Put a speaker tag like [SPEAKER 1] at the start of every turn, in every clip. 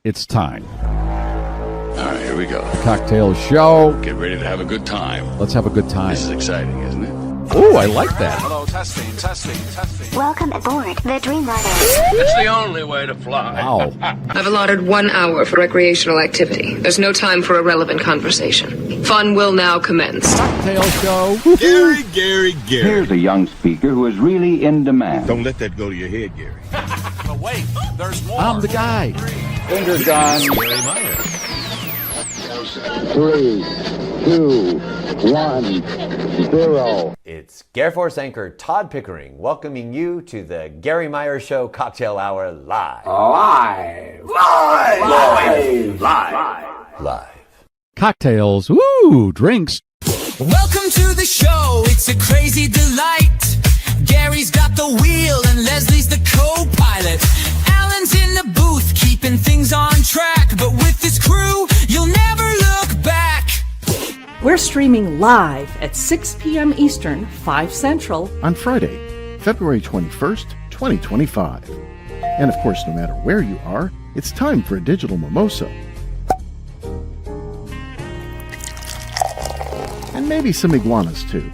[SPEAKER 1] It's time.
[SPEAKER 2] All right, here we go.
[SPEAKER 1] Cocktail show.
[SPEAKER 2] Get ready to have a good time.
[SPEAKER 1] Let's have a good time.
[SPEAKER 2] This is exciting, isn't it?
[SPEAKER 1] Oh, I like that.
[SPEAKER 3] Hello, testing.
[SPEAKER 4] Welcome aboard the Dreamliner.
[SPEAKER 3] It's the only way to fly.
[SPEAKER 1] Wow.
[SPEAKER 5] I've allotted 1 hour for recreational activity. There's no time for irrelevant conversation. Fun will now commence.
[SPEAKER 1] Cocktail show.
[SPEAKER 6] Gary.
[SPEAKER 7] Here's a young speaker who is really in demand.
[SPEAKER 6] Don't let that go to your head, Gary.
[SPEAKER 3] But wait, there's more.
[SPEAKER 1] I'm the guy.
[SPEAKER 8] Finger gun.
[SPEAKER 6] Gary Meier.
[SPEAKER 7] 3, 2, 1, 0.
[SPEAKER 8] It's GarrForce anchor Todd Pickering welcoming you to the Garry Meier Show Cocktail Hour live. Live.
[SPEAKER 1] Cocktails. Woo, drinks.
[SPEAKER 9] Welcome to the show, it's a crazy delight. Gary's got the wheel and Leslie's the co-pilot. Alan's in the booth keeping things on track, but with this crew, you'll never look back.
[SPEAKER 10] We're streaming live at 6 p.m. Eastern, 5 Central.
[SPEAKER 11] On Friday, February 21st, 2025. And of course, no matter where you are, it's time for a digital mimosa. And maybe some iguanas too.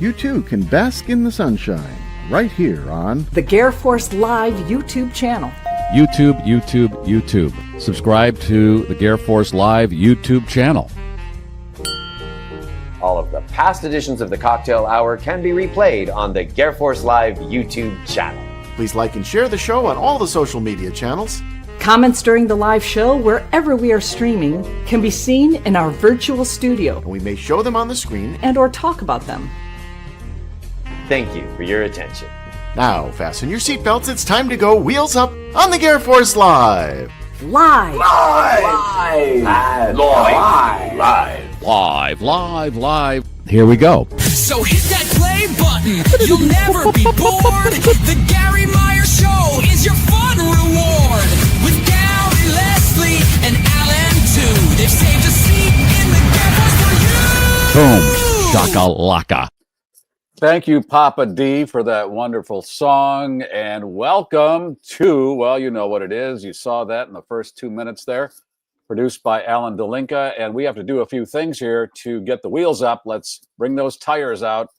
[SPEAKER 11] You too can bask in the sunshine right here on
[SPEAKER 10] The GarrForce Live YouTube channel.
[SPEAKER 1] YouTube. Subscribe to the GarrForce Live YouTube channel.
[SPEAKER 8] All of the past editions of the Cocktail Hour can be replayed on the GarrForce Live YouTube channel.
[SPEAKER 12] Please like and share the show on all the social media channels.
[SPEAKER 10] Comments during the live show, wherever we are streaming, can be seen in our virtual studio.
[SPEAKER 12] And we may show them on the screen
[SPEAKER 10] and or talk about them.
[SPEAKER 8] Thank you for your attention.
[SPEAKER 12] Now, fasten your seatbelts. It's time to go wheels up on the GarrForce Live.
[SPEAKER 10] Live.
[SPEAKER 1] Here we go.
[SPEAKER 9] So hit that play button, you'll never be bored. The Garry Meier Show is your fun reward. With Garry, Leslie, and Alan too. They've saved a seat in the GarrForce for you.
[SPEAKER 1] Boom. Shakalaka.
[SPEAKER 8] Thank you, Papa D, for that wonderful song, and welcome to, well, you know what it is. You saw that in the first 2 minutes there. Produced by Alan Delinka, and we have to do a few things here to get the wheels up. Let's bring those tires out.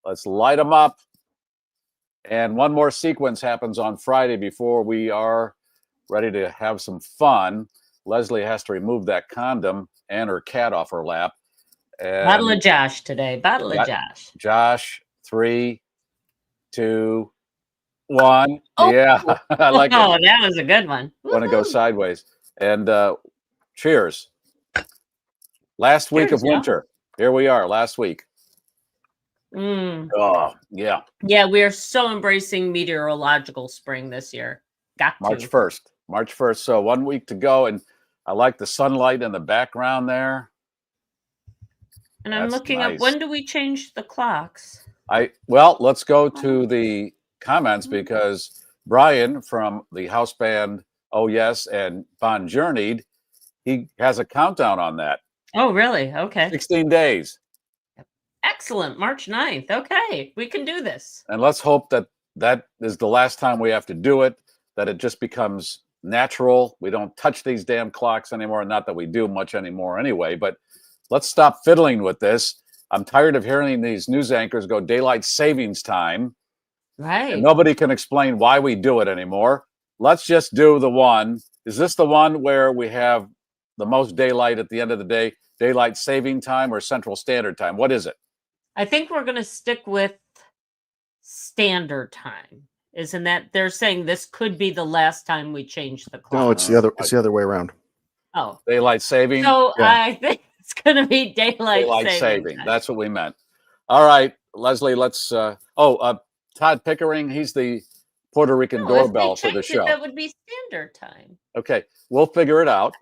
[SPEAKER 8] Let's light them up. And one more sequence happens on Friday before we are ready to have some fun. Leslie has to remove that condom and her cat off her lap. And
[SPEAKER 13] Bottle of Josh today. Bottle of Josh.
[SPEAKER 8] Josh, 3, 2, 1.
[SPEAKER 13] Oh.
[SPEAKER 8] Yeah, I like it.
[SPEAKER 13] Oh, that was a good one.
[SPEAKER 8] Want to go sideways. And cheers. Last week
[SPEAKER 13] Cheers,
[SPEAKER 8] of winter. Here we are, last week. Oh, yeah.
[SPEAKER 13] Yeah, we are so embracing meteorological spring this year.
[SPEAKER 8] March 1st. So 1 week to go. And I like the sunlight in the background there.
[SPEAKER 13] And I'm looking up, when do we change the clocks?
[SPEAKER 8] Well, let's go to the comments because Brian from the house band Oh Yes and Bon Journeyed, he has a countdown on that.
[SPEAKER 13] Oh, really? Okay.
[SPEAKER 8] 16 days.
[SPEAKER 13] Excellent. March 9th. Okay. We can do this.
[SPEAKER 8] And let's hope that that is the last time we have to do it, that it just becomes natural. We don't touch these damn clocks anymore. Not that we do much anymore anyway, but let's stop fiddling with this. I'm tired of hearing these news anchors go daylight savings time.
[SPEAKER 13] Right.
[SPEAKER 8] And nobody can explain why we do it anymore. Let's just do the one. Is this the one where we have the most daylight at the end of the day? Daylight saving time or Central Standard Time? What is it?
[SPEAKER 13] I think we're going to stick with standard time. Isn't that, they're saying this could be the last time we change the clock?
[SPEAKER 12] No, it's the other way around.
[SPEAKER 13] Oh.
[SPEAKER 8] Daylight saving?
[SPEAKER 13] So yeah. I think it's going to be daylight
[SPEAKER 8] saving. That's what we meant. All right, Leslie, let's Todd Pickering, he's the Puerto Rican doorbell for the show.
[SPEAKER 13] That would be standard time.
[SPEAKER 8] Okay, we'll figure it out.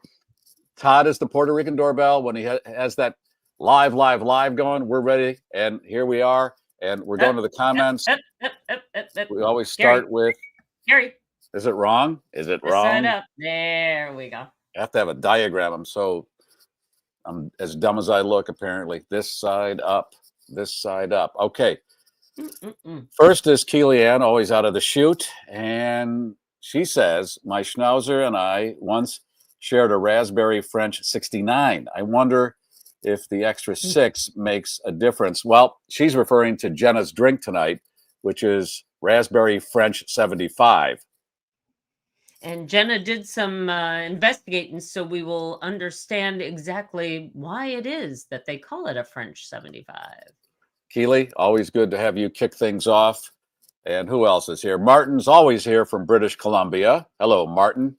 [SPEAKER 8] Todd is the Puerto Rican doorbell. When he has that live going, we're ready. And here we are. And we're going to the comments. We always start with
[SPEAKER 13] Garry.
[SPEAKER 8] Is it wrong? Is it wrong?
[SPEAKER 13] Side up. There we go.
[SPEAKER 8] I have to have a diagram. I'm as dumb as I look, apparently. This side up. Okay. First is Keely-Ann, always out of the chute. And she says, my schnauzer and I once shared a raspberry French 69. I wonder if the extra 6 makes a difference. Well, she's referring to Jenna's drink tonight, which is raspberry French 75.
[SPEAKER 13] And Jenna did some investigating, so we will understand exactly why it is that they call it a French 75.
[SPEAKER 8] Keely, always good to have you kick things off. And who else is here? Martin's always here from British Columbia. Hello, Martin.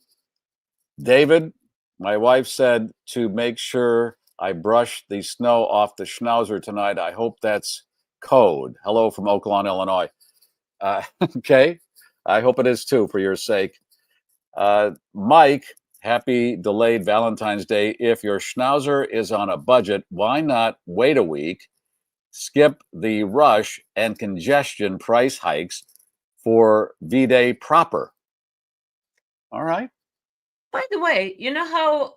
[SPEAKER 8] David, my wife said to make sure I brush the snow off the schnauzer tonight. I hope that's code. Hello from Oaklawn, Illinois. Okay, I hope it is too, for your sake. Mike, happy delayed Valentine's Day. If your schnauzer is on a budget, why not wait a week, skip the rush and congestion price hikes for V-Day proper? All right.
[SPEAKER 13] By the way, you know how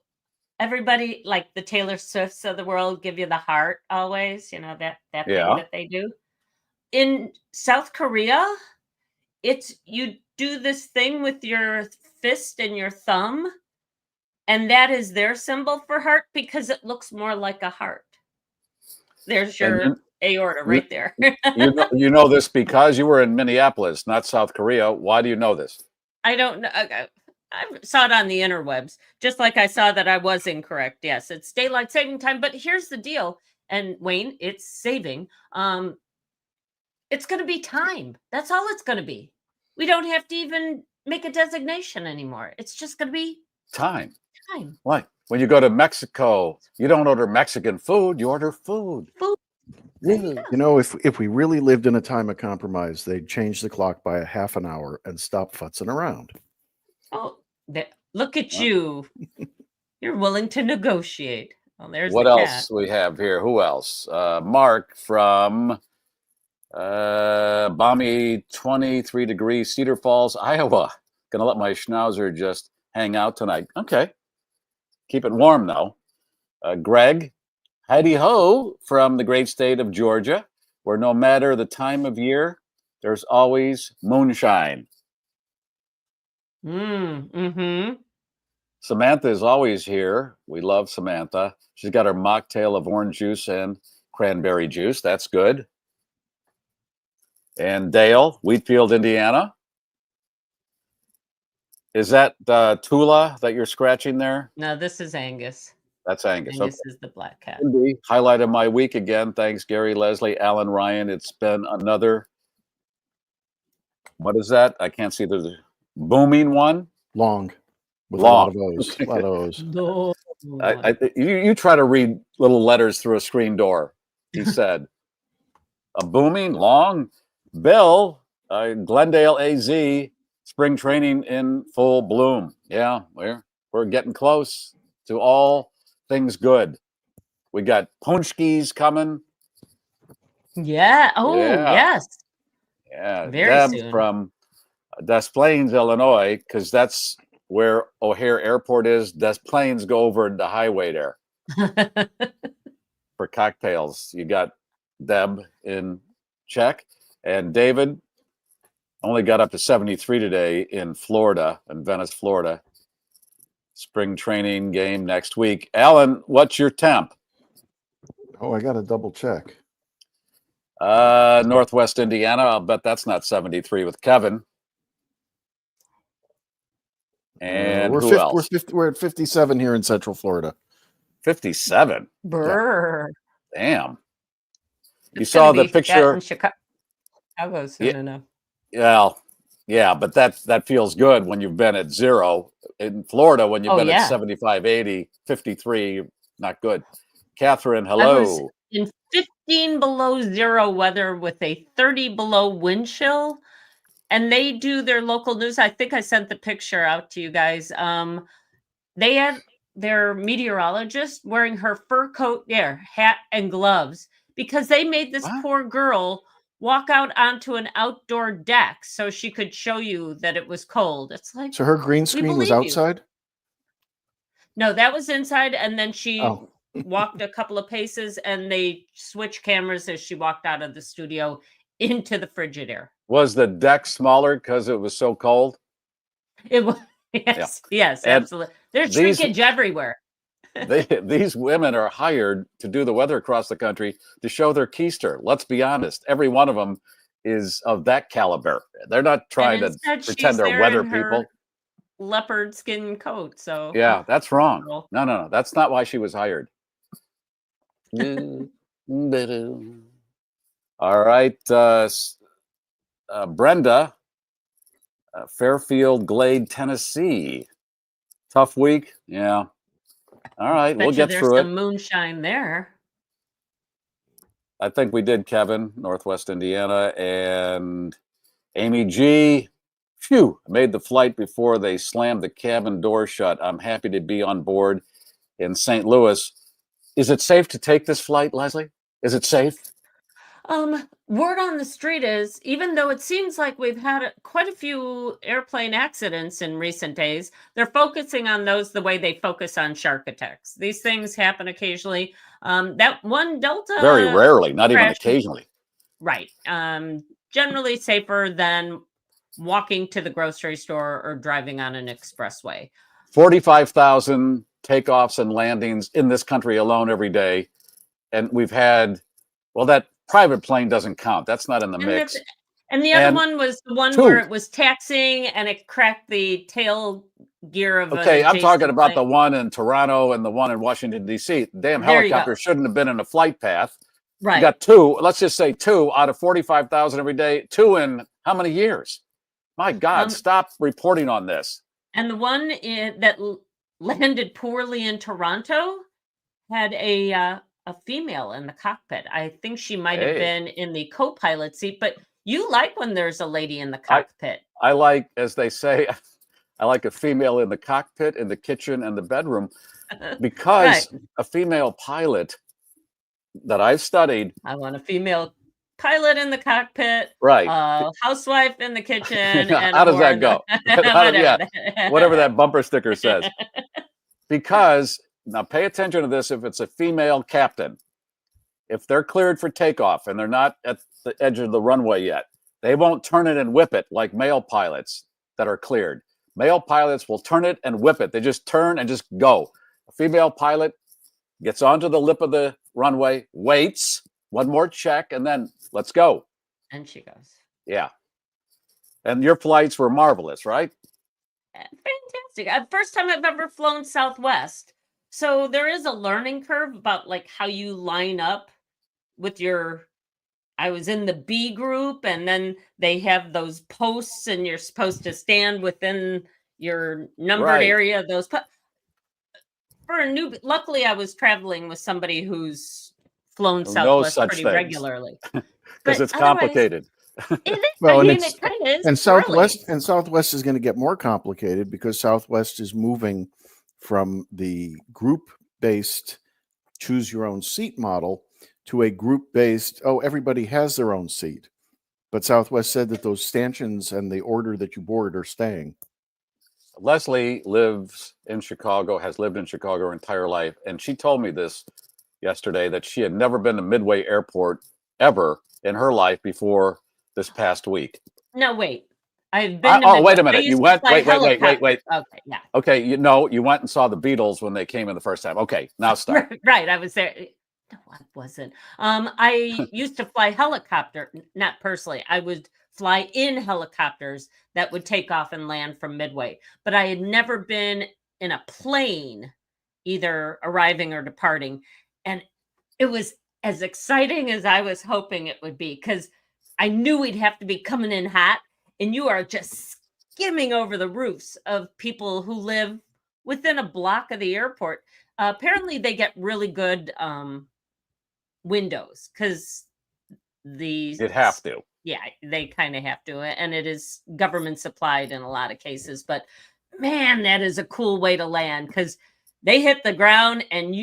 [SPEAKER 13] everybody, like the Taylor Swifts of the world, give you the heart always? You know, that thing that they do? In South Korea, it's you do this thing with your fist and your thumb, and that is their symbol for heart because it looks more like a heart. There's your aorta right there.
[SPEAKER 8] you know this because you were in Minneapolis, not South Korea. Why do you know this?
[SPEAKER 13] I don't know. I saw it on the interwebs, just like I saw that I was incorrect. Yes, it's daylight saving time. But here's the deal, and Wayne, it's saving. It's going to be time. That's all it's going to be. We don't have to even make a designation anymore. It's just going to be
[SPEAKER 8] time.
[SPEAKER 13] Time.
[SPEAKER 8] Why? When you go to Mexico, you don't order Mexican food. You order food.
[SPEAKER 13] Food.
[SPEAKER 11] You know, if we really lived in a time of compromise, they'd change the clock by a half an hour and stop futzing around.
[SPEAKER 13] Oh, look at you. You're willing to negotiate. Well, there's
[SPEAKER 8] what
[SPEAKER 13] the
[SPEAKER 8] else
[SPEAKER 13] cat.
[SPEAKER 8] we have here? Who else? Mark from balmy 23 degrees Cedar Falls, Iowa. Gonna let my schnauzer just hang out tonight. Okay. Keep it warm, though. Greg, Heidi Ho from the great state of Georgia, where no matter the time of year, there's always moonshine. Samantha is always here. We love Samantha. She's got her mocktail of orange juice and cranberry juice. That's good. And Dale, Wheatfield, Indiana. Is that Tula that you're scratching there?
[SPEAKER 13] No, this is Angus.
[SPEAKER 8] That's Angus.
[SPEAKER 13] Angus is the black cat.
[SPEAKER 8] Highlight of my week again. Thanks, Gary, Leslie, Alan, Ryan. It's been another, what is that? I can't see the booming one.
[SPEAKER 11] Long. With
[SPEAKER 8] Long.
[SPEAKER 11] a lot of O's.
[SPEAKER 13] No.
[SPEAKER 8] You try to read little letters through a screen door, he said. A booming, long. Bill, Glendale, AZ, spring training in full bloom. Yeah, we're getting close to all things good. We got Punchkis coming.
[SPEAKER 13] Yeah. Oh,
[SPEAKER 8] Yeah.
[SPEAKER 13] yes.
[SPEAKER 8] Yeah.
[SPEAKER 13] Very
[SPEAKER 8] Deb
[SPEAKER 13] soon.
[SPEAKER 8] from Des Plaines, Illinois, because that's where O'Hare Airport is. Des Plaines go over the highway there for cocktails. You got Deb in check. And David only got up to 73 today in Florida, in Venice, Florida. Spring training game next week. Alan, what's your temp?
[SPEAKER 11] Oh, I got to double check.
[SPEAKER 8] Northwest Indiana. I'll bet that's not 73 with Kevin. And who else?
[SPEAKER 11] We're at 57 here in Central Florida.
[SPEAKER 8] 57.
[SPEAKER 13] Brr.
[SPEAKER 8] Damn. You
[SPEAKER 13] It's
[SPEAKER 8] saw
[SPEAKER 13] gonna
[SPEAKER 8] the
[SPEAKER 13] be
[SPEAKER 8] picture.
[SPEAKER 13] that in Chicago soon enough.
[SPEAKER 8] Well, yeah, but that feels good when you've been at 0. In Florida, when you've been at 75, 80, 53, not good. Catherine, hello.
[SPEAKER 13] I was in 15 below zero weather with a 30 below wind chill. And they do their local news. I think I sent the picture out to you guys. They had their meteorologist wearing her fur coat, hat and gloves, because they made this poor girl walk out onto an outdoor deck so she could show you that it was cold. It's like,
[SPEAKER 11] So her green screen was outside?
[SPEAKER 13] No, that was inside. And then she walked a couple of paces and they switched cameras as she walked out of the studio into the Frigidaire.
[SPEAKER 8] Was the deck smaller because it was so cold?
[SPEAKER 13] It was. Yes, yes,
[SPEAKER 8] And
[SPEAKER 13] absolutely. There's shrinkage everywhere.
[SPEAKER 8] These women are hired to do the weather across the country to show their keister. Let's be honest. Every one of them is of that caliber. They're not trying to pretend they're weather people.
[SPEAKER 13] Leopard skin coat. So
[SPEAKER 8] yeah, that's wrong. No. That's not why she was hired. All right. Brenda, Fairfield Glade, Tennessee. Tough week. Yeah. All right. We'll get through it.
[SPEAKER 13] There's some moonshine there.
[SPEAKER 8] I think we did, Kevin, Northwest Indiana, and Amy G. Phew, made the flight before they slammed the cabin door shut. I'm happy to be on board in St. Louis. Is it safe to take this flight, Leslie? Is it safe?
[SPEAKER 13] Word on the street is, even though it seems like we've had quite a few airplane accidents in recent days, they're focusing on those the way they focus on shark attacks. These things happen occasionally. That one Delta...
[SPEAKER 8] Very rarely, not even occasionally.
[SPEAKER 13] Right. Generally safer than walking to the grocery store or driving on an expressway.
[SPEAKER 8] 45,000 takeoffs and landings in this country alone every day. And we've had, well, that private plane doesn't count. That's not in the mix.
[SPEAKER 13] And the other one was the one where it was taxiing and it cracked the tail gear of
[SPEAKER 8] I'm talking about the one in Toronto and the one in Washington, D.C. Damn helicopter shouldn't have been in a flight path.
[SPEAKER 13] Right.
[SPEAKER 8] You got two, let's just say 2 out of 45,000 every day. 2 in how many years? My God, stop reporting on this.
[SPEAKER 13] And the one that landed poorly in Toronto had a female in the cockpit. I think she might have been in the co-pilot seat, but you like when there's a lady in the cockpit.
[SPEAKER 8] I like, as they say, I like a female in the cockpit, in the kitchen, and the bedroom, because a female pilot that I've studied.
[SPEAKER 13] I want a female pilot in the cockpit,
[SPEAKER 8] right?
[SPEAKER 13] Housewife in the kitchen. And
[SPEAKER 8] how does that go? Whatever that bumper sticker says. Because now pay attention to this. If it's a female captain, if they're cleared for takeoff and they're not at the edge of the runway yet, they won't turn it and whip it like male pilots that are cleared. Male pilots will turn it and whip it. They just turn and just go. A female pilot gets onto the lip of the runway, waits, one more check, and then let's go.
[SPEAKER 13] And she goes.
[SPEAKER 8] Yeah. And your flights were marvelous, right?
[SPEAKER 13] Fantastic. First time I've ever flown Southwest. So there is a learning curve about like how you line up with your... I was in the B group, and then they have those posts, and you're supposed to stand within your numbered area. Those for a new. Luckily, I was traveling with somebody who's flown Southwest pretty regularly,
[SPEAKER 8] because it's complicated.
[SPEAKER 13] It is.
[SPEAKER 11] Well,
[SPEAKER 13] it kind of is.
[SPEAKER 11] And Southwest is going to get more complicated because Southwest is moving from the group-based choose your own seat model to a group-based, everybody has their own seat. But Southwest said that those stanchions and the order that you board are staying.
[SPEAKER 8] Leslie lives in Chicago, has lived in Chicago her entire life, and she told me this yesterday, that she had never been to Midway Airport ever in her life before this past week.
[SPEAKER 13] No, wait. I've been to
[SPEAKER 8] Midway. Wait a minute. You went, wait. Okay,
[SPEAKER 13] yeah.
[SPEAKER 8] Okay, you went and saw the Beatles when they came in the first time. Okay, now start.
[SPEAKER 13] Right, I was there. No, I wasn't. I used to fly helicopter, not personally. I would fly in helicopters that would take off and land from Midway. But I had never been in a plane, either arriving or departing. And it was as exciting as I was hoping it would be, because I knew we'd have to be coming in hot. And you are just skimming over the roofs of people who live within a block of the airport. Apparently, they get really good windows because
[SPEAKER 8] you'd have to.
[SPEAKER 13] Yeah, they kind of have to, and it is government supplied in a lot of cases. But man, that is a cool way to land, because they hit the ground and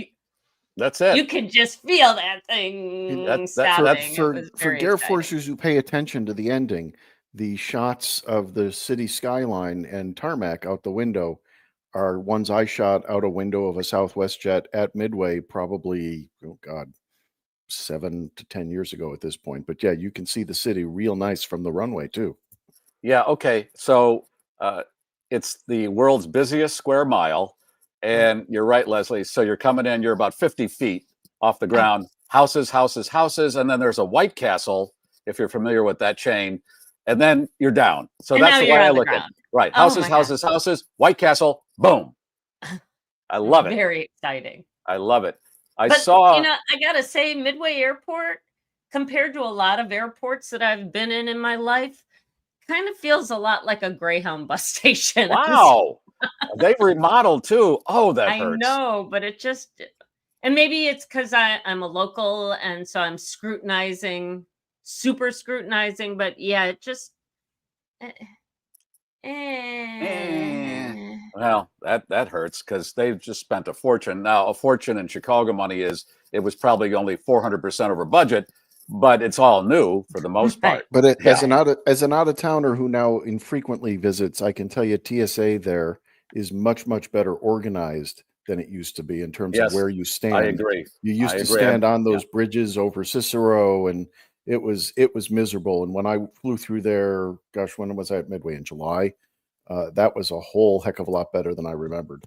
[SPEAKER 8] that's it.
[SPEAKER 13] You can just feel that thing stopping.
[SPEAKER 11] That's for GarrForcers who pay attention to the ending. The shots of the city skyline and tarmac out the window are ones I shot out a window of a Southwest jet at Midway, probably, 7 to 10 years ago at this point. But yeah, you can see the city real nice from the runway too.
[SPEAKER 8] Yeah. Okay. So it's the world's busiest square mile. And you're right, Leslie. So you're coming in, you're about 50 feet off the ground, houses, houses, houses. And then there's a White Castle, if you're familiar with that chain. And then you're down. So
[SPEAKER 13] And
[SPEAKER 8] that's
[SPEAKER 13] now
[SPEAKER 8] the
[SPEAKER 13] you're
[SPEAKER 8] way I
[SPEAKER 13] on the
[SPEAKER 8] look at it.
[SPEAKER 13] ground.
[SPEAKER 8] Right.
[SPEAKER 13] Oh
[SPEAKER 8] Houses,
[SPEAKER 13] my
[SPEAKER 8] houses, houses, White Castle, boom. I love it.
[SPEAKER 13] Very exciting.
[SPEAKER 8] I love it. I
[SPEAKER 13] But,
[SPEAKER 8] saw.
[SPEAKER 13] you know, I gotta say, Midway Airport, compared to a lot of airports that I've been in my life, kind of feels a lot like a Greyhound bus station.
[SPEAKER 8] Wow. They've remodeled too. Oh, that
[SPEAKER 13] I
[SPEAKER 8] hurts.
[SPEAKER 13] know, but it just, and maybe it's because I'm a local and so I'm scrutinizing, super scrutinizing, but yeah, it just.
[SPEAKER 8] Well, that hurts because they've just spent a fortune. Now, a fortune in Chicago money is it was probably only 400% over budget, but it's all new for the most part.
[SPEAKER 11] But as an out of towner who now infrequently visits, I can tell you TSA there is much better organized than it used to be in terms of where you stand.
[SPEAKER 8] I agree.
[SPEAKER 11] You used to stand on those bridges over Cicero, and it was miserable. And when I flew through there, gosh, when was I at Midway? In July? That was a whole heck of a lot better than I remembered.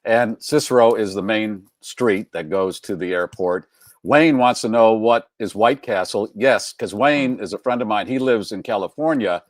[SPEAKER 8] And Cicero is the main street that goes to the airport. Wayne wants to know what is White Castle. Yes, because Wayne is a friend of mine. He lives in California,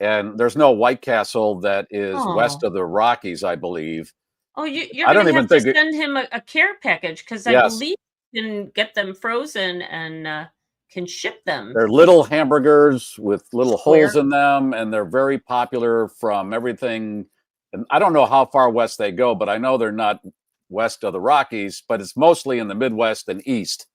[SPEAKER 8] and there's no White Castle that is west of the Rockies, I believe.
[SPEAKER 13] Oh, you're going to have to send him a care package because I believe you can get them frozen and can ship them.
[SPEAKER 8] They're little hamburgers with little holes in them, and they're very popular from everything. And I don't know how far west they go, but I know they're not west of the Rockies, but it's mostly in the Midwest and East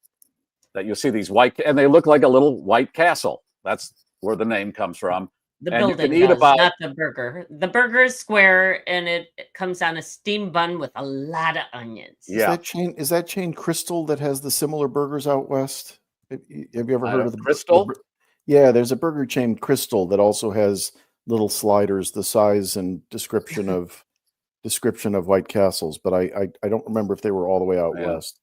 [SPEAKER 8] that you'll see these white, and they look like a little White Castle. That's where the name comes from.
[SPEAKER 13] The
[SPEAKER 8] and
[SPEAKER 13] building
[SPEAKER 8] you can eat
[SPEAKER 13] not the burger. The burger is square, and it comes on a steam bun with a lot of onions.
[SPEAKER 11] Yeah. Is that chain Crystal that has the similar burgers out west? Have you ever heard of the
[SPEAKER 8] Crystal?
[SPEAKER 11] Yeah, there's a burger chain Crystal that also has little sliders, the size and description of White Castles, but I don't remember if they were all the way out west.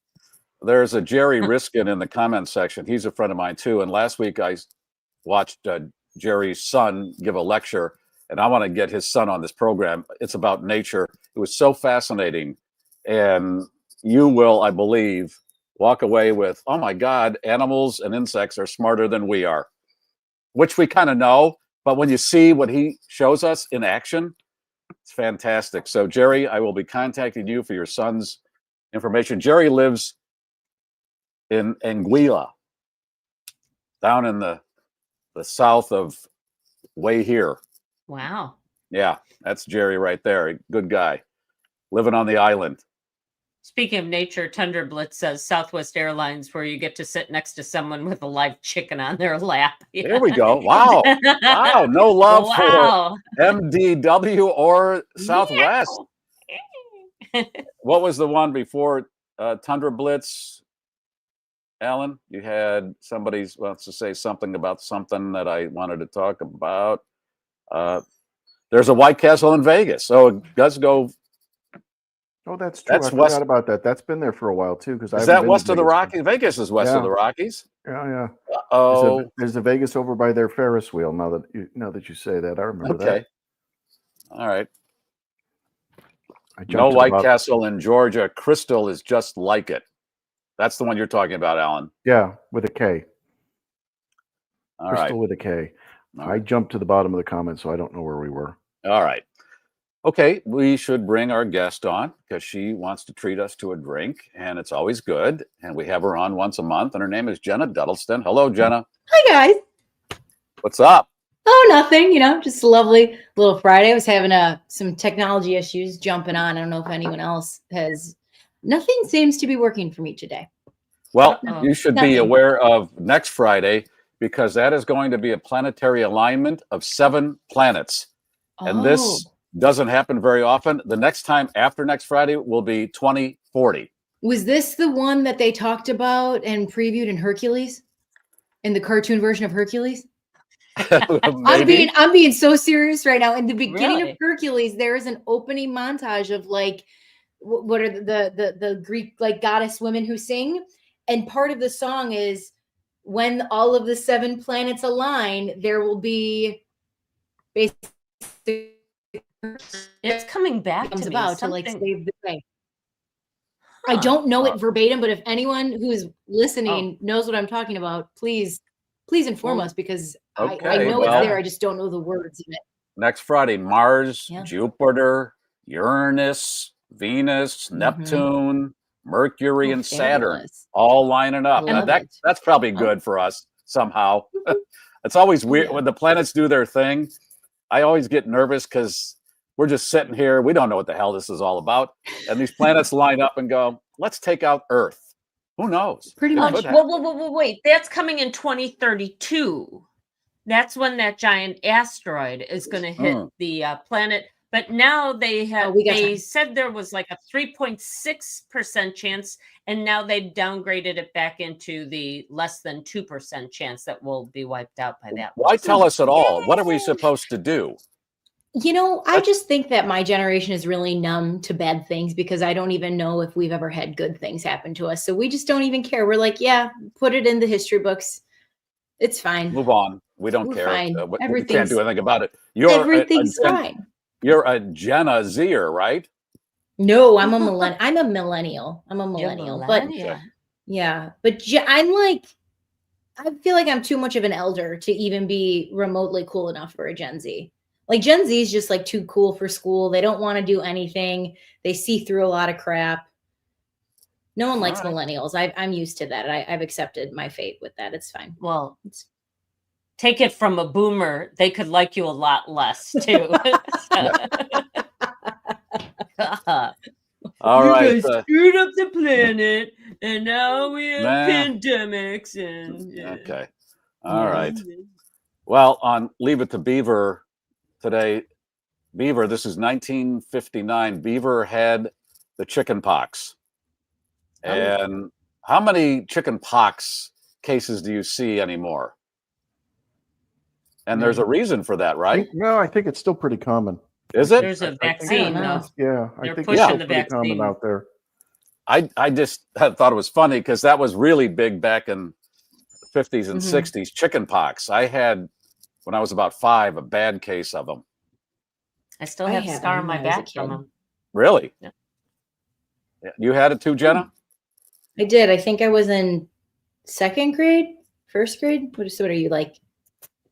[SPEAKER 8] There's a Jerry Riskin in the comment section. He's a friend of mine too. And last week I watched Jerry's son give a lecture, and I want to get his son on this program. It's about nature. It was so fascinating, and you will, I believe, walk away with, oh my God, animals and insects are smarter than we are, which we kind of know. But when you see what he shows us in action, it's fantastic. So, Jerry, I will be contacting you for your son's information. Jerry lives in Anguilla, down in the south of way here.
[SPEAKER 13] Wow.
[SPEAKER 8] Yeah, that's Jerry right there. Good guy. Living on the island.
[SPEAKER 13] Speaking of nature, Tundra Blitz says Southwest Airlines, where you get to sit next to someone with a live chicken on their lap. Yeah.
[SPEAKER 8] There we go. Wow. Wow. No love for MDW or Southwest. What was the one before Tundra Blitz? Alan, you had somebody wants to say something about something that I wanted to talk about. There's a White Castle in Vegas. So it does go.
[SPEAKER 11] Oh, that's true. I forgot about that. That's been there for a while too. Because
[SPEAKER 8] is that west of the Rockies? Vegas is west of the Rockies.
[SPEAKER 11] Yeah.
[SPEAKER 8] Oh,
[SPEAKER 11] there's a Vegas over by their Ferris wheel. Now that you say that, I remember that.
[SPEAKER 8] Okay. All right. No White Castle in Georgia. Crystal is just like it. That's the one you're talking about, Alan.
[SPEAKER 11] Yeah, with a K.
[SPEAKER 8] All
[SPEAKER 11] Crystal with a K. I jumped to the bottom of the comment, so I don't know where we were.
[SPEAKER 8] All right. Okay, we should bring our guest on because she wants to treat us to a drink, and it's always good. And we have her on once a month, and her name is Jenna Duddleston. Hello, Jenna.
[SPEAKER 14] Hi, guys.
[SPEAKER 8] What's up?
[SPEAKER 14] Oh, nothing. Just a lovely little Friday. I was having some technology issues jumping on. I don't know if anyone else has. Nothing seems to be working for me today.
[SPEAKER 8] Well, you should be aware of next Friday because that is going to be a planetary alignment of 7 planets. And this doesn't happen very often. The next time after next Friday will be 2040.
[SPEAKER 14] Was this the one that they talked about and previewed in Hercules? In the cartoon version of Hercules? I'm being so serious right now. In the beginning of Hercules, there is an opening montage of like what are the Greek like goddess women who sing, And part of the song is when all of the 7 planets align, there will be basically
[SPEAKER 13] it's coming back
[SPEAKER 14] comes
[SPEAKER 13] to me.
[SPEAKER 14] about to like
[SPEAKER 13] Something-
[SPEAKER 14] save the day. I don't know it verbatim, but if anyone who's listening knows what I'm talking about, please inform us, because I know it's there. I just don't know the words of it.
[SPEAKER 8] Next Friday, Mars, Jupiter, Uranus, Venus, Neptune, Mercury, and Saturn all lining up. Now, that's probably good for us somehow. It's always weird when the planets do their thing. I always get nervous because we're just sitting here. We don't know what the hell this is all about. And these planets line up and go, let's take out Earth. Who knows?
[SPEAKER 14] Pretty much.
[SPEAKER 13] Wait. That's coming in 2032. That's when that giant asteroid is going to hit the planet. But now they have they said there was like a 3.6% chance, and now they've downgraded it back into the less than 2% chance that we'll be wiped out by that.
[SPEAKER 8] Why tell us at all? What are we supposed to do?
[SPEAKER 14] You know, I just think that my generation is really numb to bad things, because I don't even know if we've ever had good things happen to us. So we just don't even care. We're like, yeah, put it in the history books. It's fine.
[SPEAKER 8] Move on. We don't care.
[SPEAKER 14] Fine.
[SPEAKER 8] We can't do anything about it.
[SPEAKER 14] Everything's fine.
[SPEAKER 8] You're a Jenna Zer, right?
[SPEAKER 14] No, I'm a millennial. I'm a millennial. But yeah, but I'm like, I feel like I'm too much of an elder to even be remotely cool enough for a Gen Z. Like Gen Z is just like too cool for school. They don't want to do anything. They see through a lot of crap. No one likes millennials. I'm used to that. I've accepted my fate with that. It's fine.
[SPEAKER 13] Well, take it from a boomer. They could like you a lot less too.
[SPEAKER 8] All right.
[SPEAKER 13] You guys screwed up the planet, and now we have pandemics. And
[SPEAKER 8] okay. All right. Well, on Leave It to Beaver today, Beaver, this is 1959. Beaver had the chicken pox. And how many chicken pox cases do you see anymore? And there's a reason for that, right?
[SPEAKER 11] No, I think it's still pretty common.
[SPEAKER 8] Is it?
[SPEAKER 13] There's a vaccine, though.
[SPEAKER 11] Yeah, I
[SPEAKER 13] They're
[SPEAKER 11] think
[SPEAKER 13] pushing
[SPEAKER 11] it's
[SPEAKER 13] the
[SPEAKER 11] pretty common
[SPEAKER 13] vaccine
[SPEAKER 11] out there.
[SPEAKER 8] I just thought it was funny because that was really big back in the 50s and 60s, chicken pox. I had, when I was about 5, a bad case of them.
[SPEAKER 13] I still have a scar on my back from them.
[SPEAKER 8] Really? Yeah. You had it too, Jenna?
[SPEAKER 14] I did. I think I was in 2nd grade, 1st grade. What are you, like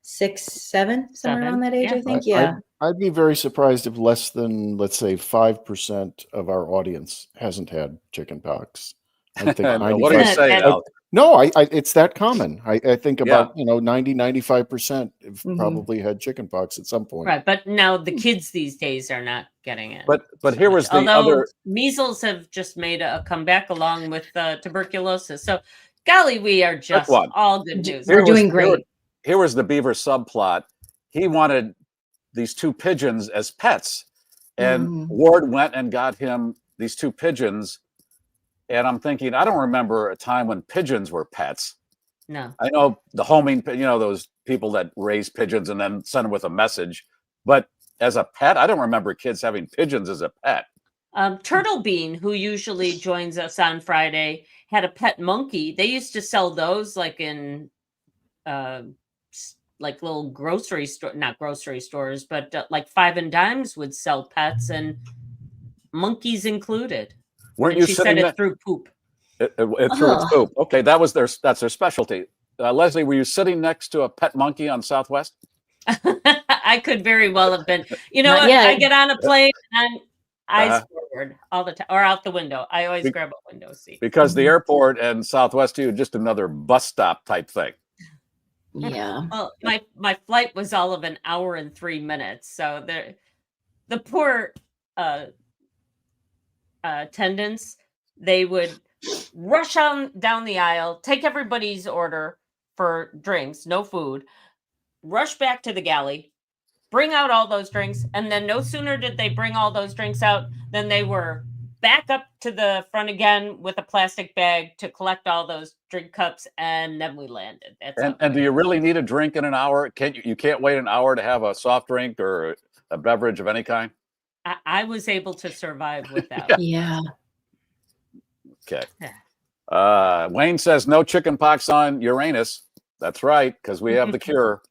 [SPEAKER 14] 6, 7, somewhere around that age? I think. Yeah.
[SPEAKER 11] I'd be very surprised if less than, let's say, 5% of our audience hasn't had chicken pox. I think
[SPEAKER 8] what are you saying?
[SPEAKER 11] No, it's that common. I think about 90, 95% have probably had chicken pox at some point.
[SPEAKER 13] Right, but now the kids these days are not getting it.
[SPEAKER 8] But here was the
[SPEAKER 13] Although measles have just made a comeback along with tuberculosis. So, golly, we are just all good news.
[SPEAKER 14] We're doing great.
[SPEAKER 8] Here was the Beaver subplot. He wanted these 2 pigeons as pets, and Ward went and got him these 2 pigeons. And I'm thinking, I don't remember a time when pigeons were pets.
[SPEAKER 13] No.
[SPEAKER 8] I know the homing, those people that raise pigeons and then send them with a message. But as a pet, I don't remember kids having pigeons as a pet.
[SPEAKER 13] Turtle Bean, who usually joins us on Friday, had a pet monkey. They used to sell those like in like little grocery store, not grocery stores, but like 5 and Dimes would sell pets, and monkeys included.
[SPEAKER 8] Weren't
[SPEAKER 13] and
[SPEAKER 8] you
[SPEAKER 13] she
[SPEAKER 8] sitting
[SPEAKER 13] said it through poop?
[SPEAKER 8] It through its poop. Okay, that's their specialty. Leslie, were you sitting next to a pet monkey on Southwest?
[SPEAKER 13] I could very well have been. You know what? I get on a plane and eyes forward all the time, or out the window. I always grab a window seat.
[SPEAKER 8] Because the airport and Southwest too, just another bus stop type thing.
[SPEAKER 14] Yeah.
[SPEAKER 13] Well, my flight was all of 1 hour and 3 minutes, so the poor attendants, they would rush on down the aisle, take everybody's order for drinks, no food, rush back to the galley, bring out all those drinks, and then no sooner did they bring all those drinks out than they were back up to the front again with a plastic bag to collect all those drink cups, and then we landed.
[SPEAKER 8] And do you really need a drink in an hour? You can't wait an hour to have a soft drink or a beverage of any kind?
[SPEAKER 13] I was able to survive without.
[SPEAKER 14] Yeah.
[SPEAKER 8] Okay. Wayne says no chicken pox on Uranus. That's right, because we have the cure.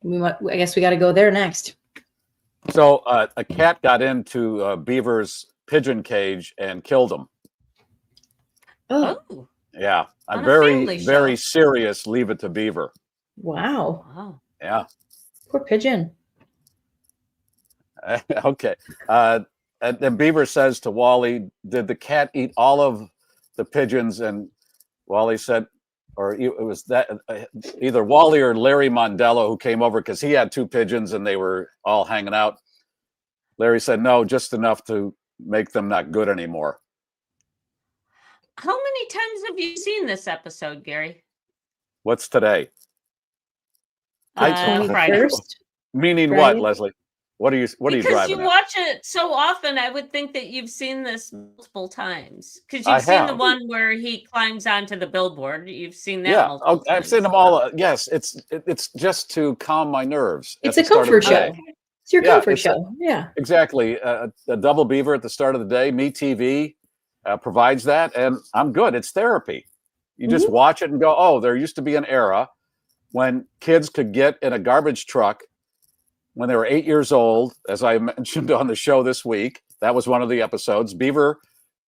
[SPEAKER 14] I guess we got to go there next.
[SPEAKER 8] So a cat got into Beaver's pigeon cage and killed him.
[SPEAKER 13] Oh.
[SPEAKER 8] Yeah. I'm
[SPEAKER 13] On a
[SPEAKER 8] very,
[SPEAKER 13] family
[SPEAKER 8] very
[SPEAKER 13] show.
[SPEAKER 8] serious. Leave it to Beaver.
[SPEAKER 14] Wow.
[SPEAKER 13] Wow.
[SPEAKER 8] Yeah.
[SPEAKER 14] Poor pigeon.
[SPEAKER 8] Okay. And then Beaver says to Wally, did the cat eat all of the pigeons? And Wally said, or it was that either Wally or Larry Mondello who came over because he had 2 pigeons and they were all hanging out. Larry said, no, just enough to make them not good anymore.
[SPEAKER 13] How many times have you seen this episode, Garry?
[SPEAKER 8] What's today?
[SPEAKER 13] Friday.
[SPEAKER 8] Meaning
[SPEAKER 14] Friday?
[SPEAKER 8] what, Leslie? What are you
[SPEAKER 13] Because
[SPEAKER 8] driving
[SPEAKER 13] you
[SPEAKER 8] at?
[SPEAKER 13] watch it so often, I would think that you've seen this multiple times. Because
[SPEAKER 8] I
[SPEAKER 13] you've seen the
[SPEAKER 8] have.
[SPEAKER 13] one where he climbs onto the billboard. You've seen that
[SPEAKER 8] Yeah,
[SPEAKER 13] multiple times.
[SPEAKER 8] I've seen them all. Yes, it's just to calm my nerves.
[SPEAKER 14] It's
[SPEAKER 8] at
[SPEAKER 14] a
[SPEAKER 8] the start of
[SPEAKER 14] comfort
[SPEAKER 8] the
[SPEAKER 14] show.
[SPEAKER 8] day.
[SPEAKER 14] It's your
[SPEAKER 8] Yeah,
[SPEAKER 14] comfort
[SPEAKER 8] it's a-
[SPEAKER 14] show. Yeah.
[SPEAKER 8] Exactly. A double Beaver at the start of the day. Me TV provides that, and I'm good. It's therapy. You just watch it and go, oh, there used to be an era when kids could get in a garbage truck when they were 8 years old, as I mentioned on the show this week. That was one of the episodes. Beaver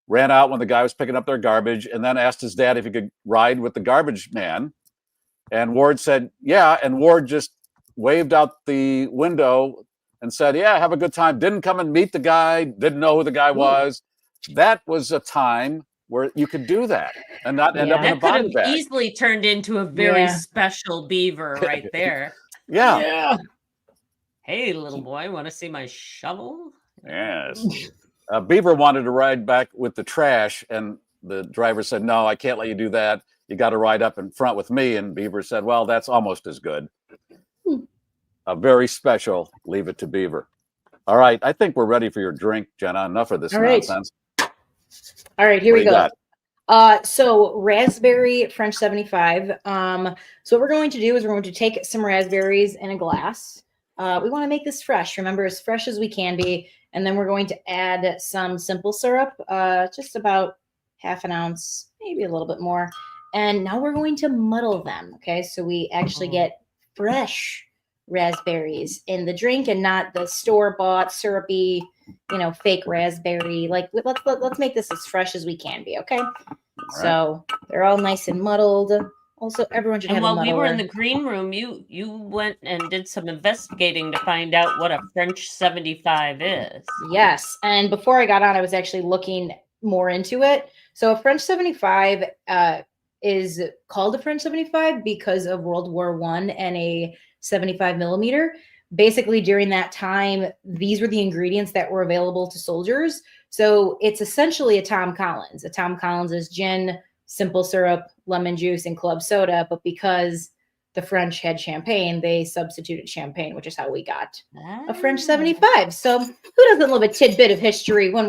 [SPEAKER 8] ran out when the guy was picking up their garbage and then asked his dad if he could ride with the garbage man. And Ward said, yeah. And Ward just waved out the window and said, yeah, have a good time. Didn't come and meet the guy, didn't know who the guy was. That was a time where you could do that and not end up in a
[SPEAKER 13] That could
[SPEAKER 8] body
[SPEAKER 13] have
[SPEAKER 8] bag.
[SPEAKER 13] easily turned into a very
[SPEAKER 14] Yeah.
[SPEAKER 13] special Beaver right there.
[SPEAKER 8] Yeah.
[SPEAKER 13] Hey, little boy, want to see my shovel?
[SPEAKER 8] Yes. Beaver wanted to ride back with the trash, and the driver said, no, I can't let you do that. You got to ride up in front with me. And Beaver said, well, that's almost as good. A very special Leave It to Beaver. All right. I think we're ready for your drink, Jenna. Enough of this
[SPEAKER 14] All right.
[SPEAKER 8] nonsense.
[SPEAKER 14] All right, here
[SPEAKER 8] What
[SPEAKER 14] we
[SPEAKER 8] do you
[SPEAKER 14] go.
[SPEAKER 8] got?
[SPEAKER 14] So raspberry French 75. So what we're going to do is we're going to take some raspberries in a glass. We want to make this fresh. Remember, as fresh as we can be. And then we're going to add some simple syrup, just about half an ounce, maybe a little bit more. And now we're going to muddle them. Okay, so we actually get fresh raspberries in the drink and not the store-bought syrupy, fake raspberry. Like let's make this as fresh as we can be. Okay, so they're all nice and muddled. Also, everyone should
[SPEAKER 13] And
[SPEAKER 14] have a
[SPEAKER 13] while we were in
[SPEAKER 14] muddler.
[SPEAKER 13] the green room, you went and did some investigating to find out what a French 75 is.
[SPEAKER 14] Yes, and before I got on, I was actually looking more into it. So a French 75 is called a French 75 because of World War I and a 75 millimeter. Basically, during that time, these were the ingredients that were available to soldiers. So it's essentially a Tom Collins. A Tom Collins is gin, simple syrup, lemon juice, and club soda. But because the French had champagne, they substituted champagne, which is how we got a French 75. So who doesn't love a tidbit of history when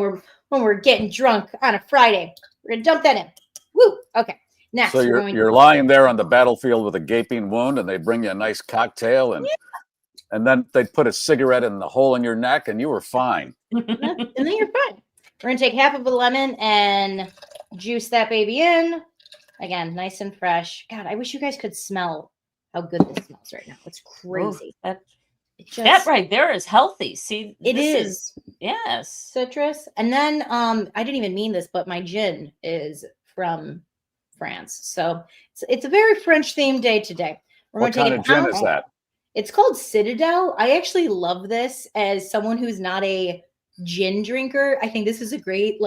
[SPEAKER 14] we're getting drunk on a Friday? We're gonna dump that in. Woo. Okay. Next,
[SPEAKER 8] So you're lying there on the battlefield with a gaping wound, and they bring you a nice cocktail, and then they put a cigarette in the hole in your neck, and you were fine.
[SPEAKER 14] And then you're fine. We're gonna take half of a lemon and juice that baby in. Again, nice and fresh. God, I wish you guys could smell how good this smells right now. It's crazy.
[SPEAKER 13] That right there is healthy. See,
[SPEAKER 14] It
[SPEAKER 13] this
[SPEAKER 14] is.
[SPEAKER 13] Yes.
[SPEAKER 14] Citrus. And then I didn't even mean this, but my gin is from France. So it's a very French themed day today. We're
[SPEAKER 8] What
[SPEAKER 14] going to
[SPEAKER 8] kind
[SPEAKER 14] take an
[SPEAKER 8] of gin
[SPEAKER 14] ounce.
[SPEAKER 8] is that?
[SPEAKER 14] It's called Citadel. I actually love this as someone who's not a gin drinker. I think this is a great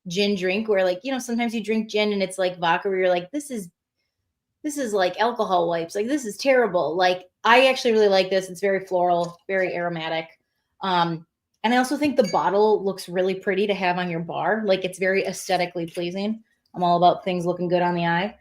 [SPEAKER 14] gin drink where sometimes you drink gin and it's like vodka where you're like, this is like alcohol wipes. Like this is terrible. Like I actually really like this. It's very floral, very aromatic. And I also think the bottle looks really pretty to have on your bar. Like it's very aesthetically pleasing. I'm all about things looking good on the eye.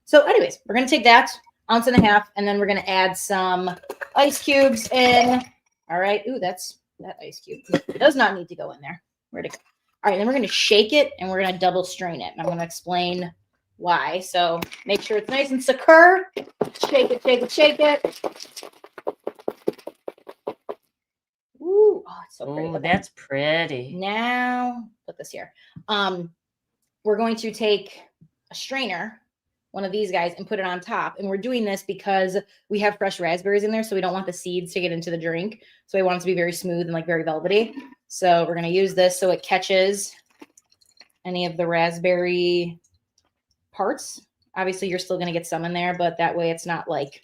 [SPEAKER 14] So anyways, we're going to take that ounce and a half, and then we're going to add some ice cubes in. All right. Ooh, that's that ice cube. It does not need to go in there. Where'd it go? All right. Then we're going to shake it, and we're going to double strain it. And I'm going to explain why. So make sure it's nice and secure. Shake it, shake it, shake it. Ooh, oh, it's so pretty.
[SPEAKER 13] Oh, that's pretty.
[SPEAKER 14] Now, put this here. We're going to take strainer, one of these guys, and put it on top. And we're doing this because we have fresh raspberries in there, so we don't want the seeds to get into the drink. So we want it to be very smooth and like very velvety. So we're going to use this so it catches any of the raspberry parts. Obviously, you're still going to get some in there, but that way it's not like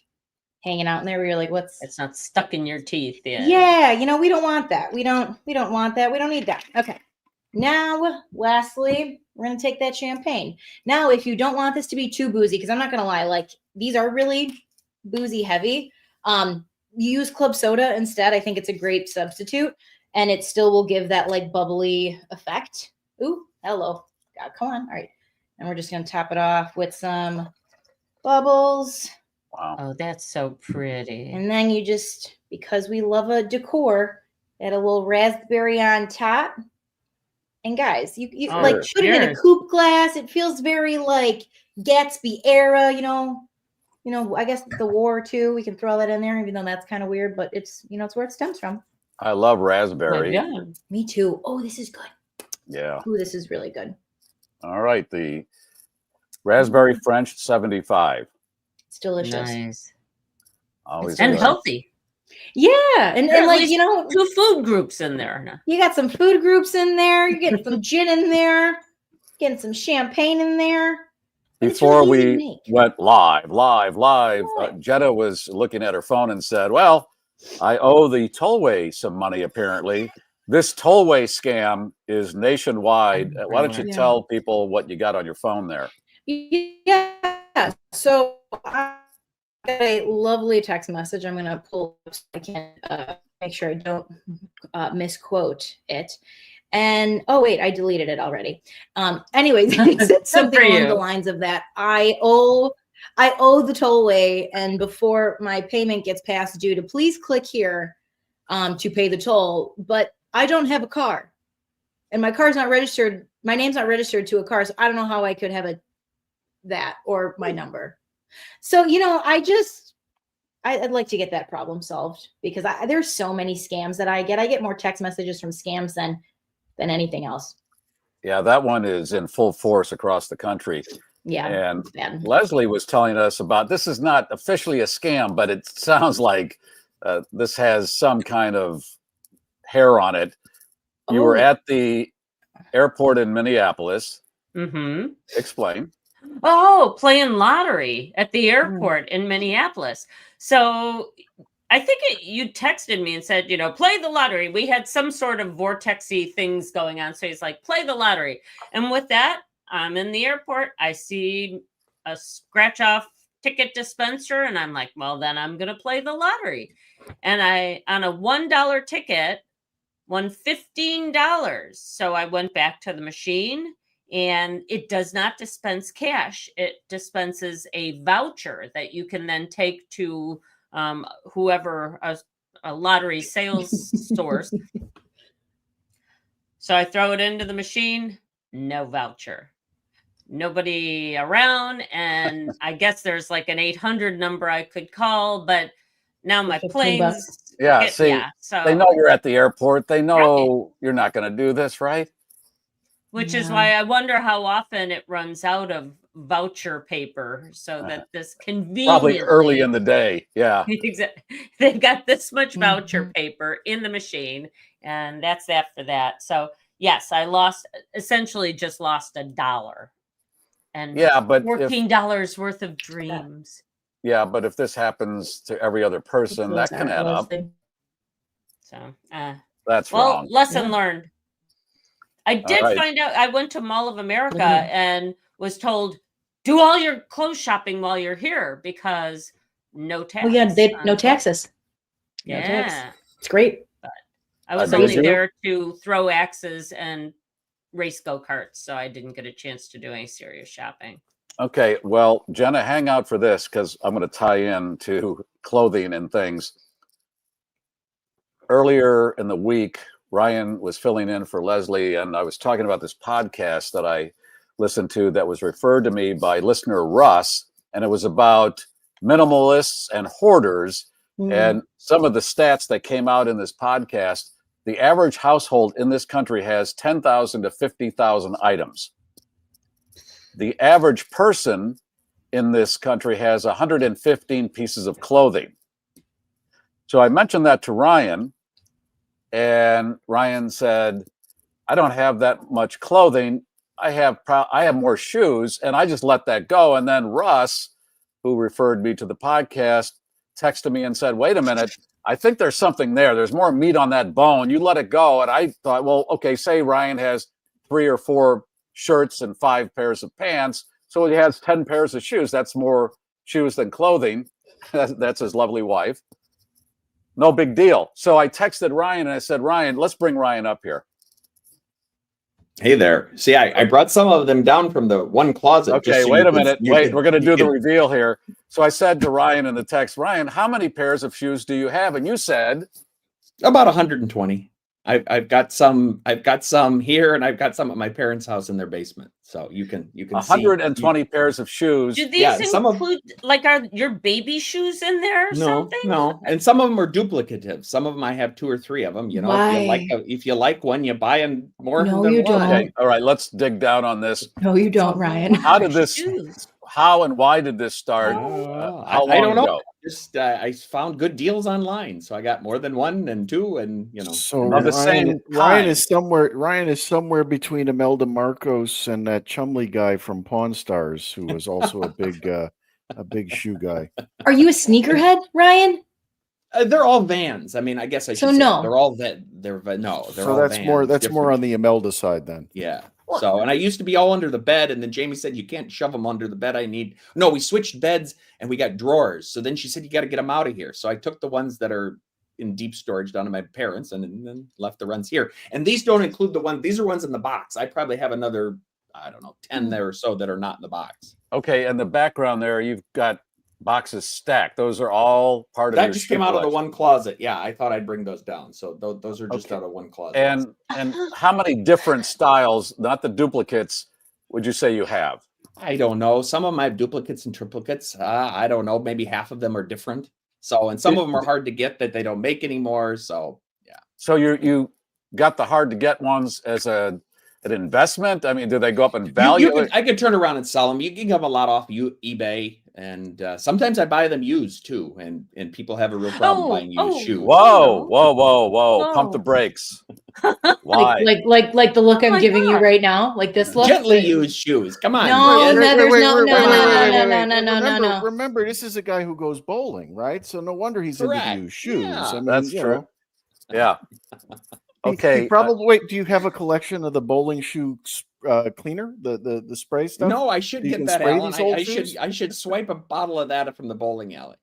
[SPEAKER 14] hanging out in there where you're like, what's...
[SPEAKER 13] It's not stuck in your teeth.
[SPEAKER 14] Yeah, you know, we don't want that. We don't want that. We don't need that. Okay. Now, lastly, we're going to take that champagne. Now, if you don't want this to be too boozy, because I'm not going to lie, like these are really boozy heavy. You use club soda instead. I think it's a great substitute, and it still will give that like bubbly effect. Ooh, hello. God, come on. All right. And we're just going to top it off with some bubbles.
[SPEAKER 8] Wow.
[SPEAKER 13] Oh, that's so pretty.
[SPEAKER 14] And then you just, because we love a decor, add a little raspberry on top. And guys, you like put it in a coupe glass. It feels very like Gatsby era, you know, I guess the war too. We can throw that in there, even though that's kind of weird, but it's, you know, it's where it stems from.
[SPEAKER 8] I love raspberry.
[SPEAKER 14] Yeah. Me too. Oh, this is good.
[SPEAKER 8] Yeah.
[SPEAKER 14] Ooh, this is really good.
[SPEAKER 8] All right. The raspberry French 75.
[SPEAKER 14] It's delicious.
[SPEAKER 13] Nice.
[SPEAKER 8] Always
[SPEAKER 13] and
[SPEAKER 8] good.
[SPEAKER 13] healthy.
[SPEAKER 14] Yeah. And like, you know,
[SPEAKER 13] 2 food groups in there.
[SPEAKER 14] You got some food groups in there. You're getting some gin in there. Getting some champagne in there.
[SPEAKER 8] Before we went live, Jenna was looking at her phone and said, well, I owe the tollway some money, apparently. This tollway scam is nationwide. Why don't you tell people what you got on your phone there?
[SPEAKER 14] Yeah. So I got a lovely text message. I'm going to pull up so I can make sure I don't misquote it. And oh wait, I deleted it already. Anyways, it said something along the lines of that. I owe the tollway, and before my payment gets past due, to please click here to pay the toll. But I don't have a car, and my car's not registered. My name's not registered to a car, so I don't know how I could have that or my number. So, you know, I'd like to get that problem solved, because there's so many scams that I get. I get more text messages from scams than anything else.
[SPEAKER 8] Yeah, that one is in full force across the country.
[SPEAKER 14] Yeah.
[SPEAKER 8] And Leslie was telling us about, this is not officially a scam, but it sounds like this has some kind of hair on it. You were at the airport in Minneapolis.
[SPEAKER 13] Mm-hmm.
[SPEAKER 8] Explain.
[SPEAKER 13] Oh, playing lottery at the airport in Minneapolis. So I think you texted me and said, you know, play the lottery. We had some sort of vortexy things going on. So he's like, play the lottery. And with that, I'm in the airport. I see a scratch off ticket dispenser. And I'm like, well, then I'm going to play the lottery. And on a $1 ticket, won $15. So I went back to the machine, and it does not dispense cash. It dispenses a voucher that you can then take to whoever, a lottery sales source. So I throw it into the machine, no voucher, nobody around. And I guess there's like an 800 number I could call, but now my plane's.
[SPEAKER 8] So they know you're at the airport. They know you're not going to do this, right?
[SPEAKER 13] Which is why I wonder how often it runs out of voucher paper, so that this conveniently,
[SPEAKER 8] probably early in the day. Yeah.
[SPEAKER 13] They've got this much voucher paper in the machine, and that's that for that. So yes, I essentially just lost $1. And
[SPEAKER 8] but
[SPEAKER 13] $14 worth of dreams.
[SPEAKER 8] Yeah, but if this happens to every other person, that can add up.
[SPEAKER 13] So
[SPEAKER 8] that's wrong.
[SPEAKER 13] Lesson learned. I did find out. I went to Mall of America and was told, do all your clothes shopping while you're here, because no tax.
[SPEAKER 14] Oh yeah, no taxes.
[SPEAKER 13] Yeah,
[SPEAKER 14] no tax. It's great.
[SPEAKER 13] But I was only there to throw axes and race go-karts, so I didn't get a chance to do any serious shopping.
[SPEAKER 8] Okay, well, Jenna, hang out for this, because I'm going to tie in to clothing and things. Earlier in the week, Ryan was filling in for Leslie, and I was talking about this podcast that I listened to that was referred to me by listener Russ, and it was about minimalists and hoarders. And some of the stats that came out in this podcast, the average household in this country has 10,000 to 50,000 items. the average person in this country has 115 pieces of clothing. So I mentioned that to Ryan, and Ryan said, I don't have that much clothing. I have more shoes, and I just let that go. And then Russ, who referred me to the podcast, texted me and said, wait a minute, I think there's something there. There's more meat on that bone. You let it go. And I thought, well, okay, say Ryan has 3 or 4 shirts and 5 pairs of pants. So he has 10 pairs of shoes. That's more shoes than clothing. That's his lovely wife. No big deal. So I texted Ryan and I said, Ryan, let's bring Ryan up here.
[SPEAKER 15] Hey there. See, I brought some of them down from the one closet.
[SPEAKER 8] Okay, wait a minute. Wait, we're going to do the reveal here. So I said to Ryan in the text, Ryan, how many pairs of shoes do you have? And you said
[SPEAKER 15] about 120. I've got some here, and I've got some at my parents' house in their basement. So you can
[SPEAKER 8] 120 pairs of shoes.
[SPEAKER 13] Do these include like are your baby shoes in there or something?
[SPEAKER 15] No. And some of them are duplicative. Some of them I have 2 or 3 of them. You know, if you like one, you buy them more.
[SPEAKER 14] No,
[SPEAKER 15] than
[SPEAKER 14] you
[SPEAKER 15] one.
[SPEAKER 14] don't.
[SPEAKER 8] Okay, all right, let's dig down on this.
[SPEAKER 14] No, you don't, Ryan.
[SPEAKER 8] How and why did this start? How long
[SPEAKER 15] I don't know.
[SPEAKER 8] ago?
[SPEAKER 15] Just I found good deals online, so I got more than 1 and 2, and
[SPEAKER 11] So
[SPEAKER 15] Ryan
[SPEAKER 11] is somewhere between Imelda Marcos and that Chumley guy from Pawn Stars, who was also a big shoe guy.
[SPEAKER 14] Are you a sneakerhead, Ryan?
[SPEAKER 15] They're all Vans. I mean, I guess I should say
[SPEAKER 14] no.
[SPEAKER 15] they're all that. They're all
[SPEAKER 11] that's
[SPEAKER 15] Vans.
[SPEAKER 11] That's more on the Imelda side then.
[SPEAKER 15] Yeah. So, and I used to be all under the bed, and then Jamie said, you can't shove them under the bed. We switched beds and we got drawers. So then she said, you got to get them out of here. So I took the ones that are in deep storage down to my parents and then left the runs here. And these don't include these are ones in the box. I probably have another, 10 there or so that are not in the box.
[SPEAKER 8] Okay. And the background there, you've got boxes stacked. Those are all part of
[SPEAKER 15] that
[SPEAKER 8] your
[SPEAKER 15] just came out of the one closet. Yeah, I thought I'd bring those down. So those are just out of one closet.
[SPEAKER 8] And how many different styles, not the duplicates, would you say you have?
[SPEAKER 15] I don't know. Some of them have duplicates and triplicates. I don't know. Maybe half of them are different. So, and some of them are hard to get that they don't make anymore. So, yeah. So you got the hard to get ones as an investment? I mean, do they go up in value? I could turn around and sell them. You can get a lot off eBay. And sometimes I buy them used too, and people have a real problem buying used shoes.
[SPEAKER 8] Whoa! Pump the brakes. Why?
[SPEAKER 14] like the look I'm giving you right now, like this look.
[SPEAKER 15] Gently used shoes. Come on.
[SPEAKER 14] No.
[SPEAKER 11] Remember, this is a guy who goes bowling, right? So no wonder he's into used shoes.
[SPEAKER 15] Yeah,
[SPEAKER 11] I mean,
[SPEAKER 8] that's true. Yeah. Okay.
[SPEAKER 11] He probably wait. Do you have a collection of the bowling shoe cleaner, the spray stuff?
[SPEAKER 15] No, I should get that, Alan. I should swipe a bottle of that from the bowling alley.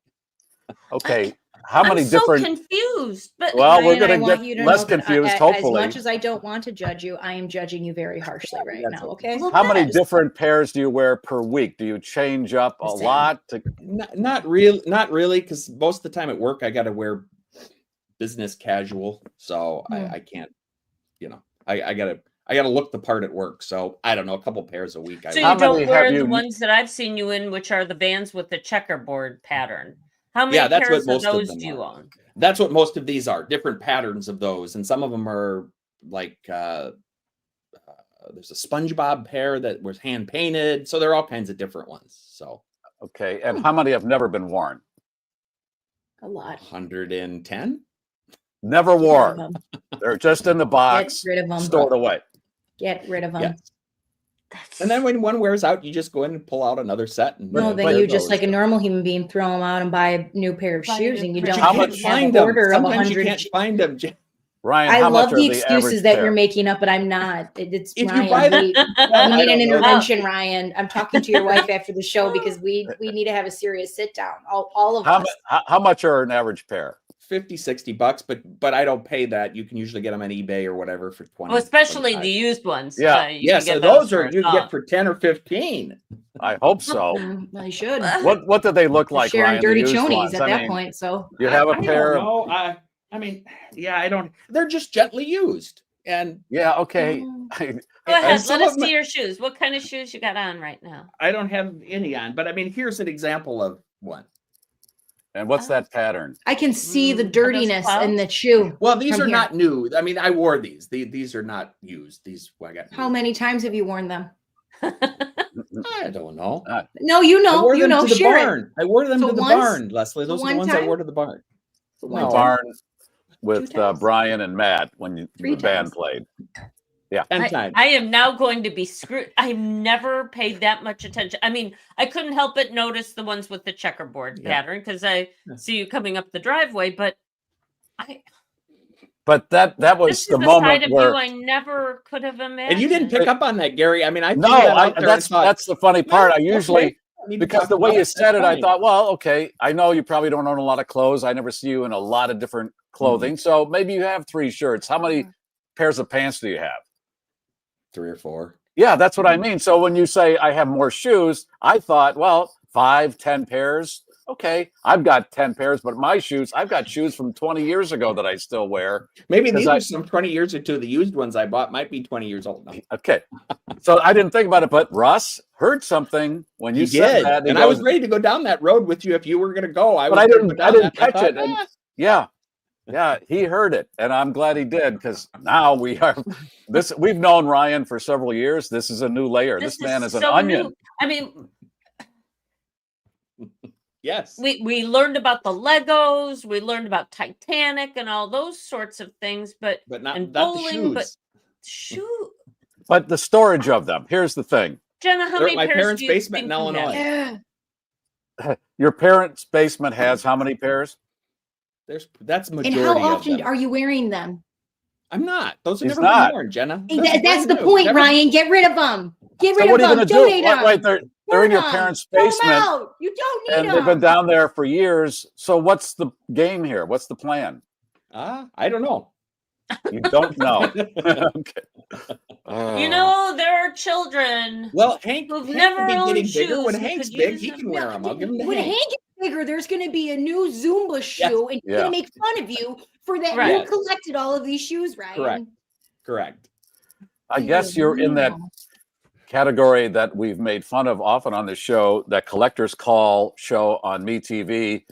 [SPEAKER 8] Okay. How many different?
[SPEAKER 13] I'm so confused. But
[SPEAKER 8] well, we're going to get less confused. Hopefully,
[SPEAKER 14] as much as I don't want to judge you, I am judging you very harshly right now. Okay.
[SPEAKER 8] How many different pairs do you wear per week? Do you change up a lot?
[SPEAKER 15] Not really, because most of the time at work I got to wear business casual, so I can't. I gotta look the part at work. So I don't know, a couple pairs a week.
[SPEAKER 13] So you don't wear the ones that I've seen you in, which are the Vans with the checkerboard pattern. How many pairs of those do you own?
[SPEAKER 15] That's what most of these are, different patterns of those. And some of them are like, there's a SpongeBob pair that was hand painted. So there are all kinds of different ones. So.
[SPEAKER 8] Okay. And how many have never been worn?
[SPEAKER 14] A lot.
[SPEAKER 15] 110?
[SPEAKER 8] Never worn. They're just in the box,
[SPEAKER 14] Get rid of them.
[SPEAKER 8] stored away.
[SPEAKER 14] Get rid of them.
[SPEAKER 15] Yes. And then when one wears out, you just go in and pull out another set. And
[SPEAKER 14] then you just like a normal human being throw them out and buy a new pair of shoes, and you don't
[SPEAKER 15] find them. Sometimes you can't find them.
[SPEAKER 8] Ryan,
[SPEAKER 14] I love the excuses that you're making up, but I'm not. It's
[SPEAKER 15] if
[SPEAKER 14] Ryan.
[SPEAKER 15] You buy them,
[SPEAKER 14] we need an intervention, Ryan. I'm talking to your wife after the show because we need to have a serious sit down. All of us.
[SPEAKER 8] How much are an average pair?
[SPEAKER 15] $50-$60, but I don't pay that. You can usually get them on eBay or whatever for 20.
[SPEAKER 13] Well, especially 25. The used ones.
[SPEAKER 15] Yeah, so those are you get for 10 or 15.
[SPEAKER 8] I hope so.
[SPEAKER 14] I should.
[SPEAKER 8] What do they look like?
[SPEAKER 14] Sharing
[SPEAKER 8] Ryan,
[SPEAKER 14] dirty chonies at that point. So
[SPEAKER 8] you have a pair.
[SPEAKER 15] I mean, I don't. They're just gently used, and
[SPEAKER 8] yeah, okay.
[SPEAKER 13] Go ahead. Let us see your shoes. What kind of shoes you got on right now?
[SPEAKER 15] I don't have any on, but I mean, here's an example of one.
[SPEAKER 8] And what's that pattern?
[SPEAKER 14] I can see the dirtiness in the shoe.
[SPEAKER 15] Well, these are not new. I mean, I wore these. These are not used. These I got.
[SPEAKER 14] How many times have you worn them?
[SPEAKER 15] I don't know.
[SPEAKER 14] No, you know.
[SPEAKER 15] I wore them to the
[SPEAKER 14] share
[SPEAKER 15] barn.
[SPEAKER 14] it.
[SPEAKER 15] I wore them
[SPEAKER 14] So
[SPEAKER 15] to the
[SPEAKER 14] once-
[SPEAKER 15] barn, Leslie. Those are the ones I wore to the barn.
[SPEAKER 8] The
[SPEAKER 15] No.
[SPEAKER 8] barn with Brian and Matt when the band played. Yeah.
[SPEAKER 15] 10 times.
[SPEAKER 13] I am now going to be screwed. I've never paid that much attention. I mean, I couldn't help but notice the ones with the checkerboard pattern because I see you coming up the driveway, but
[SPEAKER 8] that was
[SPEAKER 13] this
[SPEAKER 8] the
[SPEAKER 13] is a
[SPEAKER 8] moment
[SPEAKER 13] side of
[SPEAKER 8] where
[SPEAKER 13] you I never could have imagined.
[SPEAKER 15] And you didn't pick up on that, Gary. I mean, I
[SPEAKER 8] that's the funny part. I
[SPEAKER 15] okay.
[SPEAKER 8] usually because the way you said it, I
[SPEAKER 15] fine.
[SPEAKER 8] thought, well, okay, I know you probably don't own a lot of clothes. I never see you in a lot of different clothing, so maybe you have 3 shirts. How many pairs of pants do you have?
[SPEAKER 15] 3 or 4.
[SPEAKER 8] Yeah, that's what I mean. So when you say I have more shoes, I thought, well, 5, 10 pairs. Okay, I've got 10 pairs, but I've got shoes from 20 years ago that I still wear.
[SPEAKER 15] Maybe these are some 20 years or 2. The used ones I bought might be 20 years old now.
[SPEAKER 8] Okay, so I didn't think about it, but Russ heard something when you said that,
[SPEAKER 15] and I was ready to go down that road with you if you were going to go.
[SPEAKER 8] I didn't catch it. And, yeah, he heard it, and I'm glad he did because now we've known Ryan for several years. This is a new layer. This man is an onion.
[SPEAKER 13] New. I mean,
[SPEAKER 15] yes,
[SPEAKER 13] we learned about the Legos, we learned about Titanic and all those sorts of things, but
[SPEAKER 15] not
[SPEAKER 13] and
[SPEAKER 15] the
[SPEAKER 13] bowling,
[SPEAKER 15] shoes.
[SPEAKER 8] But the storage of them. Here's the thing.
[SPEAKER 13] Jenna, how many
[SPEAKER 15] my
[SPEAKER 13] pairs
[SPEAKER 15] parents'
[SPEAKER 13] do you
[SPEAKER 15] basement
[SPEAKER 13] think
[SPEAKER 15] in
[SPEAKER 13] you
[SPEAKER 15] Illinois.
[SPEAKER 13] have?
[SPEAKER 14] Yeah.
[SPEAKER 8] Your parents' basement has how many pairs?
[SPEAKER 15] That's
[SPEAKER 14] And
[SPEAKER 15] majority
[SPEAKER 14] how
[SPEAKER 15] of
[SPEAKER 14] often
[SPEAKER 15] them.
[SPEAKER 14] are you wearing them?
[SPEAKER 15] I'm not. Those are
[SPEAKER 8] He's
[SPEAKER 15] never
[SPEAKER 8] not.
[SPEAKER 15] been worn, Jenna.
[SPEAKER 14] That's the point, Ryan. Get rid of them. Get rid
[SPEAKER 8] So what are
[SPEAKER 14] of
[SPEAKER 8] you
[SPEAKER 14] them.
[SPEAKER 8] going to
[SPEAKER 14] Donate
[SPEAKER 8] do?
[SPEAKER 14] them.
[SPEAKER 8] Right, they're in your parents' basement,
[SPEAKER 14] Out. You don't need
[SPEAKER 8] and
[SPEAKER 14] them.
[SPEAKER 8] they've been down there for years. So what's the game here? What's the plan?
[SPEAKER 15] I don't know.
[SPEAKER 8] You don't know. Okay.
[SPEAKER 13] You know, there are children.
[SPEAKER 15] Well, Hank
[SPEAKER 13] who've
[SPEAKER 15] will
[SPEAKER 13] never
[SPEAKER 15] be
[SPEAKER 13] owned
[SPEAKER 15] getting
[SPEAKER 13] shoes
[SPEAKER 15] bigger. When
[SPEAKER 13] who
[SPEAKER 15] Hank's
[SPEAKER 13] could
[SPEAKER 15] big,
[SPEAKER 13] use
[SPEAKER 15] he
[SPEAKER 13] them.
[SPEAKER 15] can wear them. I'll give him to
[SPEAKER 14] When
[SPEAKER 15] Hank.
[SPEAKER 14] Hank gets bigger, there's going to be a new Zumba shoe, and he's
[SPEAKER 8] Yeah.
[SPEAKER 14] going to make fun of you for that.
[SPEAKER 13] Right.
[SPEAKER 14] You collected all of these shoes, Ryan.
[SPEAKER 15] Correct.
[SPEAKER 8] I guess you're in that category that we've made fun of often on the show, that collector's call show on MeTV,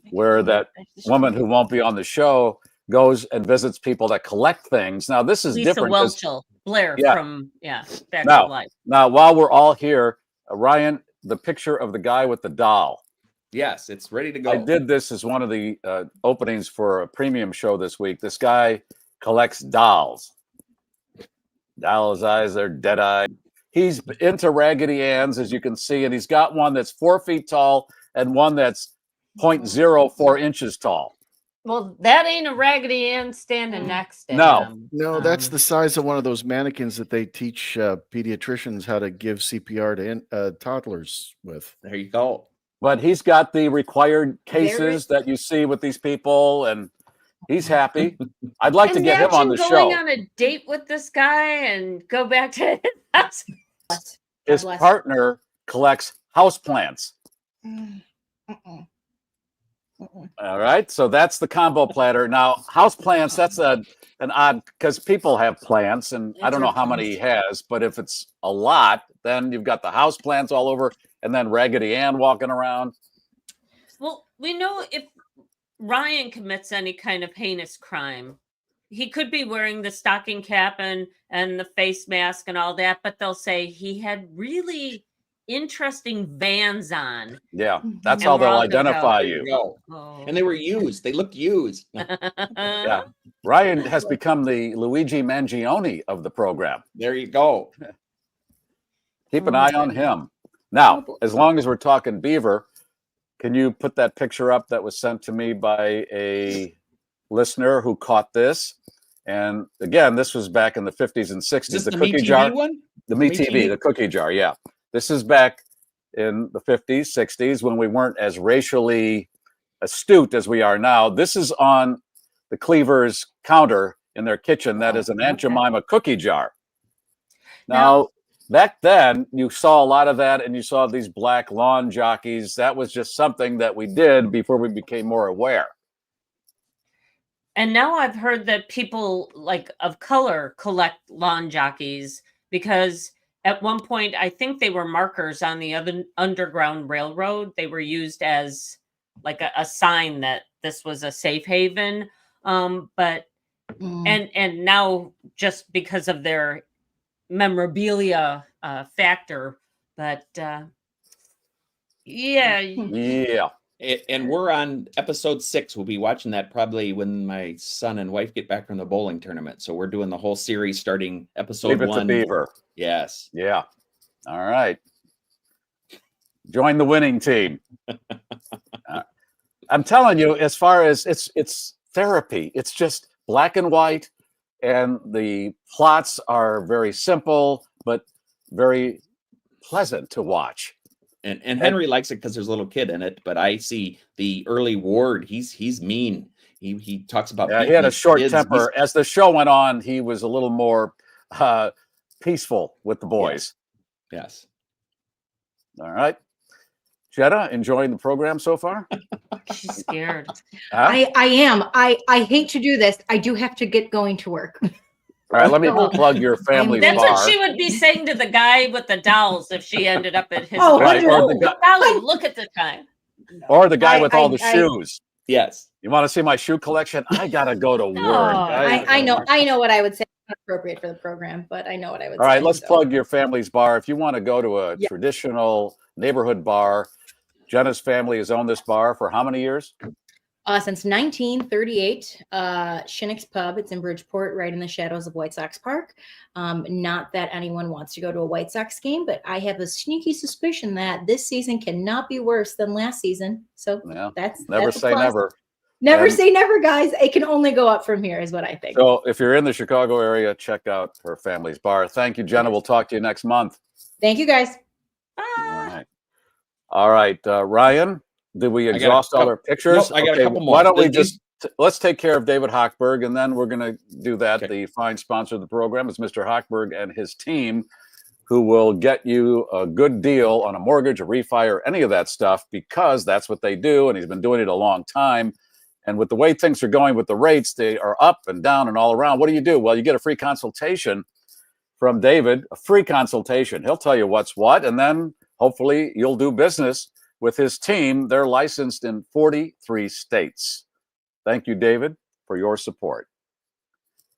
[SPEAKER 8] where that woman who won't be on the show goes and visits people that collect things. Now, this is
[SPEAKER 13] Lisa
[SPEAKER 8] different.
[SPEAKER 13] Welchel, Blair from Back to Life.
[SPEAKER 8] Now, while we're all here, Ryan, the picture of the guy with the doll.
[SPEAKER 15] Yes, it's ready to go.
[SPEAKER 8] I did this as one of the openings for a premium show this week. This guy collects dolls. Doll's eyes are dead-eyed. He's into Raggedy Ann's, as you can see, and he's got one that's 4 feet tall and one that's 0.04 inches tall.
[SPEAKER 13] Well, that ain't a Raggedy Ann standing next to
[SPEAKER 8] No.
[SPEAKER 13] him.
[SPEAKER 11] No, that's the size of one of those mannequins that they teach pediatricians how to give CPR to toddlers with.
[SPEAKER 15] There you go.
[SPEAKER 8] But he's got the required cases that you see with these people, and he's happy. I'd like to get him on the show.
[SPEAKER 13] Going on a date with this guy and go back to his house.
[SPEAKER 8] His partner collects houseplants. All right, so that's the combo platter. Now, houseplants, that's an odd, because people have plants, and I don't know how many he has, but if it's a lot, then you've got the houseplants all over, and then Raggedy Ann walking around.
[SPEAKER 13] Well, we know if Ryan commits any kind of heinous crime, he could be wearing the stocking cap and the face mask and all that, but they'll say he had really interesting Vans on.
[SPEAKER 8] Yeah, that's how they'll identify you.
[SPEAKER 13] Oh.
[SPEAKER 15] And they were used. They looked used.
[SPEAKER 8] Yeah, Ryan has become the Luigi Mangione of the program.
[SPEAKER 15] There you go.
[SPEAKER 8] Keep an eye on him. Now, as long as we're talking Beaver, can you put that picture up that was sent to me by a listener who caught this? And again, this was back in the 50s and 60s.
[SPEAKER 15] Is this
[SPEAKER 8] the
[SPEAKER 15] the
[SPEAKER 8] cookie
[SPEAKER 15] MeTV
[SPEAKER 8] jar
[SPEAKER 15] one?
[SPEAKER 8] The MeTV, the cookie jar, yeah. This is back in the 50s, 60s, when we weren't as racially astute as we are now. This is on the Cleaver's counter in their kitchen. That is an Aunt Jemima cookie jar. Now, back then, you saw a lot of that, and you saw these black lawn jockeys. That was just something that we did before we became more aware.
[SPEAKER 13] And now I've heard that people like of color collect lawn jockeys because at one point, I think they were markers on the other Underground Railroad. They were used as like a sign that this was a safe haven. And now just because of their memorabilia factor, But yeah.
[SPEAKER 8] Yeah.
[SPEAKER 15] And we're on episode 6. We'll be watching that probably when my son and wife get back from the bowling tournament. So we're doing the whole series starting episode 1.
[SPEAKER 8] Beaver.
[SPEAKER 15] Yes.
[SPEAKER 8] Yeah. All right. Join the winning team. I'm telling you, as far as it's therapy, it's just black and white, and the plots are very simple but very pleasant to watch.
[SPEAKER 15] And Henry likes it because there's a little kid in it, but I see the early Ward. He's mean. He talks about.
[SPEAKER 8] Yeah, he had a short temper. As the show went on, he was a little more peaceful with the boys.
[SPEAKER 15] Yes.
[SPEAKER 8] All right. Jenna, enjoying the program so far?
[SPEAKER 13] She's scared.
[SPEAKER 14] I am. I hate to do this. I do have to get going to work.
[SPEAKER 8] All right, let me plug your family
[SPEAKER 13] That's
[SPEAKER 8] bar.
[SPEAKER 13] what she would be saying to the guy with the dolls if she ended up at his
[SPEAKER 8] right,
[SPEAKER 13] bar.
[SPEAKER 8] or the guy,
[SPEAKER 13] Dolly, look at the time.
[SPEAKER 8] or the guy with all the shoes.
[SPEAKER 15] Yes.
[SPEAKER 8] You want to see my shoe collection? I gotta go to work.
[SPEAKER 14] I know what I would say. Not appropriate for the program, but I know what I would say.
[SPEAKER 8] All right, let's plug your family's bar. If you want to go to a traditional neighborhood bar, Jenna's family has owned this bar for how many years?
[SPEAKER 14] Since 1938, Shinnick's Pub. It's in Bridgeport, right in the shadows of White Sox Park. Not that anyone wants to go to a White Sox game, but I have a sneaky suspicion that this season cannot be worse than last season. So that's
[SPEAKER 8] never
[SPEAKER 14] that's a
[SPEAKER 8] say
[SPEAKER 14] plus.
[SPEAKER 8] never.
[SPEAKER 14] Never
[SPEAKER 8] And
[SPEAKER 14] say never, guys. It can only go up from here, is what I think.
[SPEAKER 8] so if you're in the Chicago area, check out her family's bar. Thank you, Jenna. We'll talk to you next month.
[SPEAKER 14] Thank you, guys.
[SPEAKER 8] All right, Ryan, did we exhaust all our pictures?
[SPEAKER 15] I got a couple more.
[SPEAKER 8] Why don't we just let's take care of David Hochberg, and then we're going to do that. Okay. The fine sponsor of the program is Mr. Hochberg and his team, who will get you a good deal on a mortgage, a refi, or any of that stuff, because that's what they do, and he's been doing it a long time. And with the way things are going with the rates, they are up and down and all around. What do? Well, you get a free consultation from David, a free consultation. He'll tell you what's what, and then hopefully you'll do business with his team. They're licensed in 43 states. Thank you, David, for your support.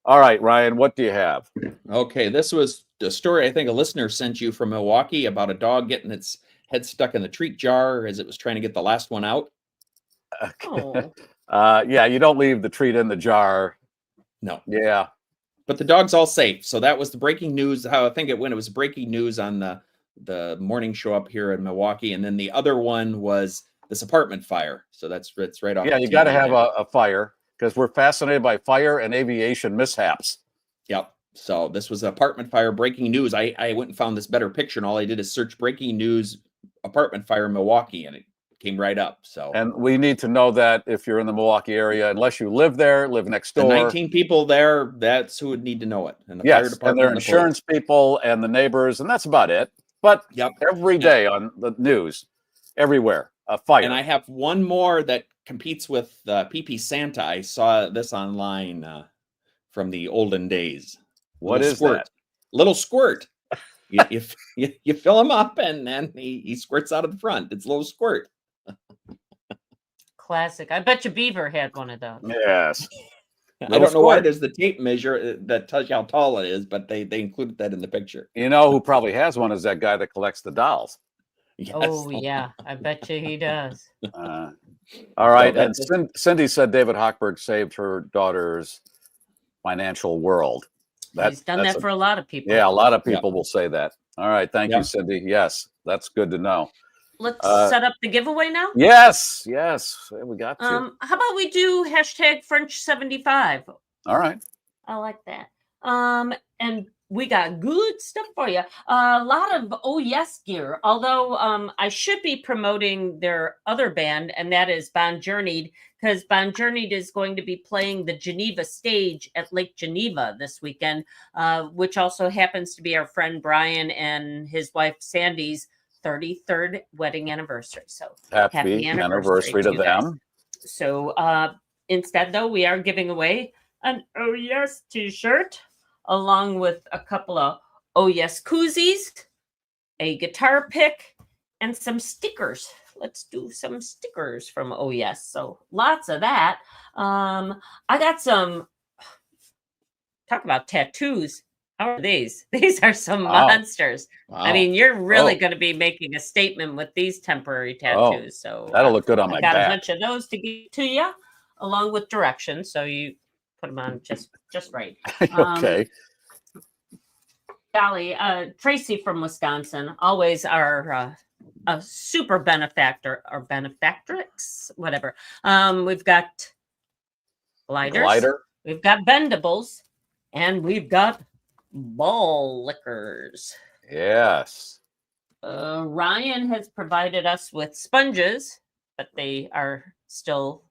[SPEAKER 8] All right, Ryan, what do you have?
[SPEAKER 15] Okay, this was a story I think a listener sent you from Milwaukee about a dog getting its head stuck in the treat jar as it was trying to get the last one out.
[SPEAKER 13] Oh.
[SPEAKER 15] Yeah, you don't leave the treat in the jar. No. Yeah. But the dog's all safe. So that was the breaking news. How I think it went. It was breaking news on the morning show up here in Milwaukee. And then the other one was this apartment fire. So it's right off.
[SPEAKER 8] Yeah, you got to have a fire because we're fascinated by fire and aviation mishaps.
[SPEAKER 15] Yep. So this was apartment fire breaking news. I went and found this better picture, and all I did is search breaking news apartment fire in Milwaukee, and it came right up. So,
[SPEAKER 8] and we need to know that if you're in the Milwaukee area, unless you live there, live next door.
[SPEAKER 15] The 19 people there, that's who would need to know it. And the fire department,
[SPEAKER 8] and their insurance people and the neighbors, and that's about it. But every day on the news, everywhere, a fire.
[SPEAKER 15] And I have one more that competes with PP Santa. I saw this online from the olden days.
[SPEAKER 8] What is that?
[SPEAKER 15] Little squirt. You fill him up, and then he squirts out of the front. It's a little squirt.
[SPEAKER 13] Classic. I bet you Beaver had one of those.
[SPEAKER 8] Yes.
[SPEAKER 15] I don't know why there's the tape measure that tells you how tall it is, but they included that in the picture.
[SPEAKER 8] You know who probably has one is that guy that collects the dolls.
[SPEAKER 15] Yes.
[SPEAKER 13] Oh, yeah. I bet you he does.
[SPEAKER 8] All right. So and Cindy said David Hochberg saved her daughter's financial world.
[SPEAKER 13] He's done that for a lot of people.
[SPEAKER 8] Yeah, a lot of people will say that. All right. Thank you, Cindy. Yes, that's good to know.
[SPEAKER 13] Let's set up the giveaway now.
[SPEAKER 8] Yes. We got to.
[SPEAKER 13] How about we do #French75?
[SPEAKER 8] All right.
[SPEAKER 13] I like that. And we got good stuff for you. A lot of Oh Yes gear. Although I should be promoting their other band, and that is Bon Journeyed, because Bon Journeyed is going to be playing the Geneva stage at Lake Geneva this weekend, which also happens to be our friend Brian and his wife Sandy's 33rd wedding anniversary. So
[SPEAKER 8] happy anniversary to them.
[SPEAKER 13] So instead, though, we are giving away an Oh Yes t-shirt along with a couple of Oh Yes koozies, a guitar pick, and some stickers. Let's do some stickers from Oh Yes. So lots of that. I got some, talk about tattoos. How are these? These are some monsters.
[SPEAKER 8] Wow.
[SPEAKER 13] I mean, you're really going to be making a statement with these temporary tattoos. So
[SPEAKER 8] that'll look good on my
[SPEAKER 13] I got
[SPEAKER 8] back.
[SPEAKER 13] a bunch of those to give to you, along with directions. So you put them on just right.
[SPEAKER 8] Okay.
[SPEAKER 13] Golly, Tracy from Wisconsin, always our a super benefactor or benefactrix, whatever. We've got gliders, we've got bendables, and we've got ball lickers.
[SPEAKER 8] Yes.
[SPEAKER 13] Ryan has provided us with sponges, but they are still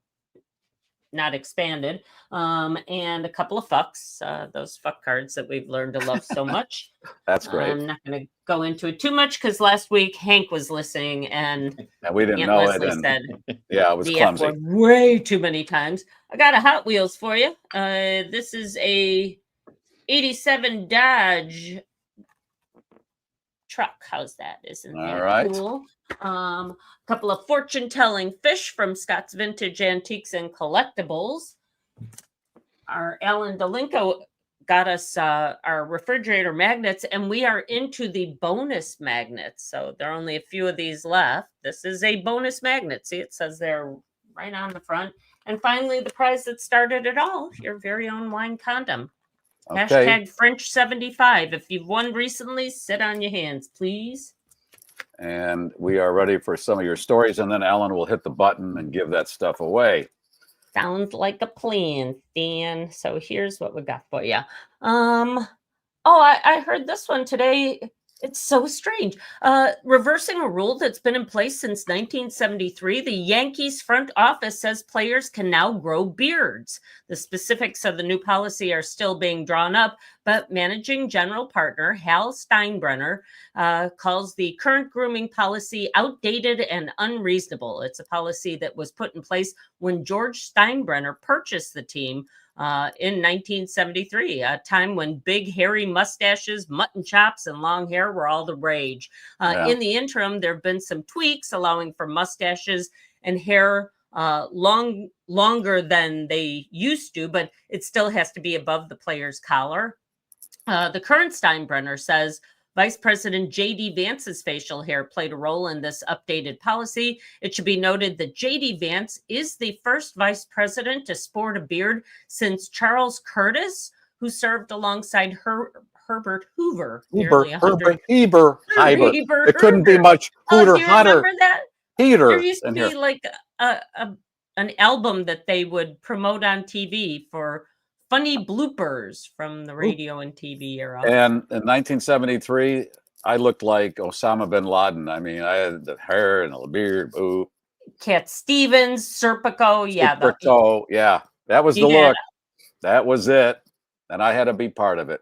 [SPEAKER 13] not expanded, and a couple of fucks, those fuck cards that we've learned to love so much.
[SPEAKER 8] That's great.
[SPEAKER 13] I'm not going to go into it too much because last week Hank was listening and
[SPEAKER 8] we didn't
[SPEAKER 13] Aunt
[SPEAKER 8] know
[SPEAKER 13] Leslie
[SPEAKER 8] it.
[SPEAKER 13] said
[SPEAKER 8] Yeah, it was
[SPEAKER 13] the
[SPEAKER 8] clumsy.
[SPEAKER 13] F word way too many times. I got a Hot Wheels for you. This is a 87 Dodge truck. How's that? Isn't that cool? A couple of fortune-telling fish from Scott's Vintage Antiques and Collectibles. Our Alan Delinko got us our refrigerator magnets, and we are into the bonus magnets. So there are only a few of these left. This is a bonus magnet. See, it says there right on the front. And finally, the prize that started it all, your very own wine condom.
[SPEAKER 8] Okay.
[SPEAKER 13] Hashtag French 75. If you've won recently, sit on your hands, please.
[SPEAKER 8] And we are ready for some of your stories, and then Alan will hit the button and give that stuff away.
[SPEAKER 13] Sounds like a plan, Dan. So here's what we got for you. I heard this one today. It's so strange. Reversing a rule that's been in place since 1973, the Yankees front office says players can now grow beards. The specifics of the new policy are still being drawn up, but managing general partner Hal Steinbrenner calls the current grooming policy outdated and unreasonable. It's a policy that was put in place when George Steinbrenner purchased the team in 1973, a time when big hairy mustaches, mutton chops, and long hair were all the rage. In the interim, there have been some tweaks allowing for mustaches and hair longer than they used to, but it still has to be above the player's collar. The current Steinbrenner says Vice President J.D. Vance's facial hair played a role in this updated policy. It should be noted that J.D. Vance is the first vice president to sport a beard since Charles Curtis, who served alongside Herbert Hoover.
[SPEAKER 8] Herbert Heber. It couldn't be much hooter,
[SPEAKER 13] do you
[SPEAKER 8] hotter.
[SPEAKER 13] remember that?
[SPEAKER 8] Heater.
[SPEAKER 13] There used to be like an album that they would promote on TV for funny bloopers from the radio and TV era.
[SPEAKER 8] And in 1973, I looked like Osama bin Laden. I mean, I had the hair and the beard. Ooh.
[SPEAKER 13] Cat Stevens, Serpico. Yeah.
[SPEAKER 8] Yeah. That was the look. That was it. And I had to be part of it.